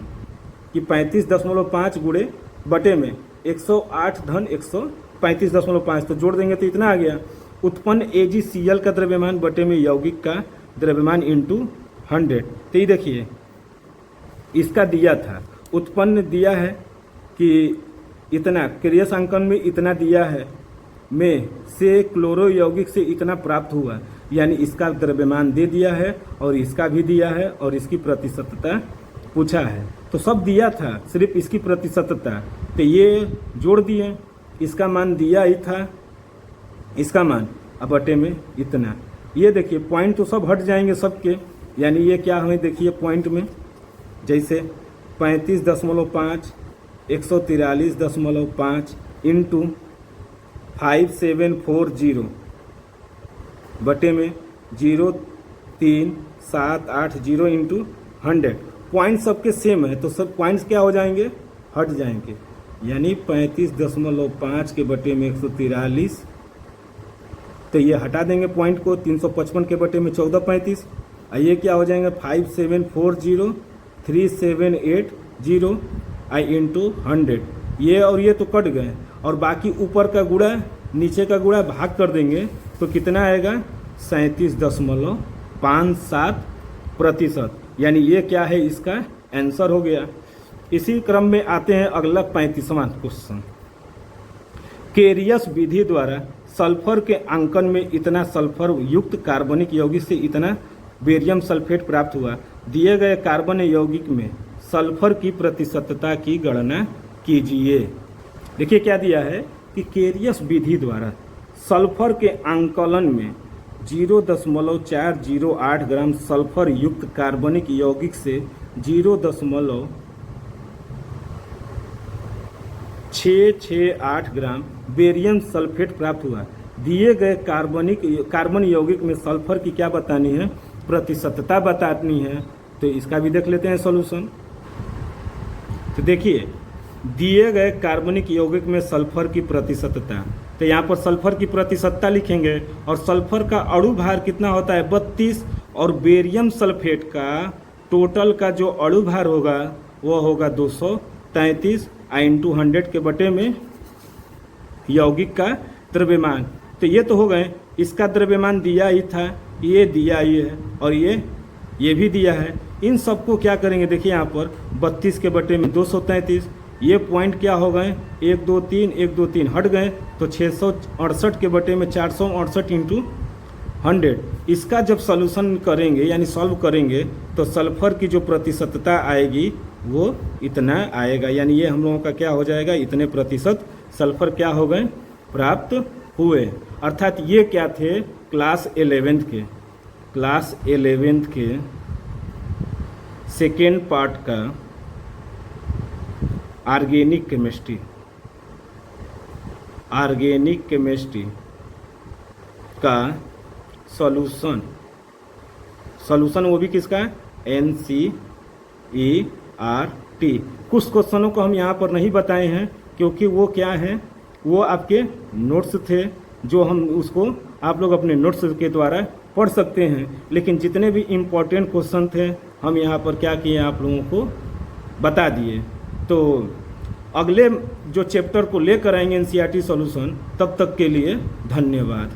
कि 35.5 गुणे बटे में 108 धन 135.5, तो जोड़ देंगे तो इतना आ गया। उत्पन्न AgCl का द्रव्यमान बटे में यौगिक का द्रव्यमान इंटू 100। तो ये देखिए इसका दिया था, उत्पन्न दिया है कि इतना, क्रियस अंकन में इतना दिया है, में से क्लोरो यौगिक से इतना प्राप्त हुआ, यानी इसका द्रव्यमान दे दिया है और इसका भी दिया है और इसकी प्रतिशतता पूछा है। तो सब दिया था, सिर्फ इसकी प्रतिशतता, तो ये जोड़ दिए, इसका मान दिया ही था, इसका मान अब बटे में इतना। ये देखिए पॉइंट तो सब हट जाएंगे सबके, यानी ये क्या हमें देखिए पॉइंट में, जैसे 35.5 143.5 इंटू 5740 बटे में 03780 इंटू 100। पॉइंट सबके सेम है तो सब पॉइंट्स क्या हो जाएंगे, हट जाएंगे, यानी 35.5 के बटे में 143, तो ये हटा देंगे पॉइंट को, 355 के बटे में 1435, ये क्या हो जाएंगे 5740 3780 आई इंटू 100। ये और ये तो कट गए, और बाकी ऊपर का गुणा नीचे का गुणा भाग कर देंगे तो कितना आएगा 37.57%, यानी ये क्या है, इसका आंसर हो गया। इसी क्रम में आते हैं अगला 35वां क्वेश्चन। केरियस विधि द्वारा सल्फर के अंकन में इतना सल्फर युक्त कार्बनिक यौगिक से इतना बेरियम सल्फेट प्राप्त हुआ, दिए गए कार्बन यौगिक में सल्फर की प्रतिशतता की गणना कीजिए। देखिए क्या दिया है कि केरियस विधि द्वारा सल्फर के आंकलन में 0.408 ग्राम सल्फर युक्त कार्बनिक यौगिक से 0.668 ग्राम बेरियम सल्फेट प्राप्त हुआ। दिए गए कार्बन यौगिक में सल्फर की क्या बतानी है, प्रतिशतता बतानी है। तो इसका भी देख लेते हैं सॉल्यूशन। तो देखिए दिए गए कार्बनिक यौगिक में सल्फर की प्रतिशतता, तो यहाँ पर सल्फर की प्रतिशतता लिखेंगे, और सल्फर का अणु भार कितना होता है 32, और बेरियम सल्फेट का टोटल का जो अणु भार होगा वो होगा 233 इंटू 100 के बटे में यौगिक का द्रव्यमान। तो ये तो हो गए, इसका द्रव्यमान दिया ही था, ये दिया ही है, और ये भी दिया है। इन सबको क्या करेंगे, देखिए यहाँ पर 32 के बटे में 233, ये पॉइंट क्या हो गए 1 2 3 1 2 3 हट गए, तो 668 के बटे में 468 इंटू 100। इसका जब सॉल्यूशन करेंगे यानी सॉल्व करेंगे तो सल्फर की जो प्रतिशतता आएगी वो इतना आएगा, यानी ये हम लोगों का क्या हो जाएगा, इतने प्रतिशत सल्फर क्या हो गए प्राप्त हुए। अर्थात ये क्या थे, क्लास 11th के सेकेंड पार्ट का ऑर्गेनिक केमिस्ट्री का सॉल्यूशन वो भी किसका, NCERT। कुछ क्वेश्चनों को हम यहाँ पर नहीं बताए हैं क्योंकि वो क्या हैं, वो आपके नोट्स थे, जो हम उसको आप लोग अपने नोट्स के द्वारा पढ़ सकते हैं। लेकिन जितने भी इम्पोर्टेंट क्वेश्चन थे हम यहाँ पर क्या किए, आप लोगों को बता दिए। तो अगले जो चैप्टर को लेकर आएंगे NCERT सॉल्यूशन, तब तक के लिए धन्यवाद।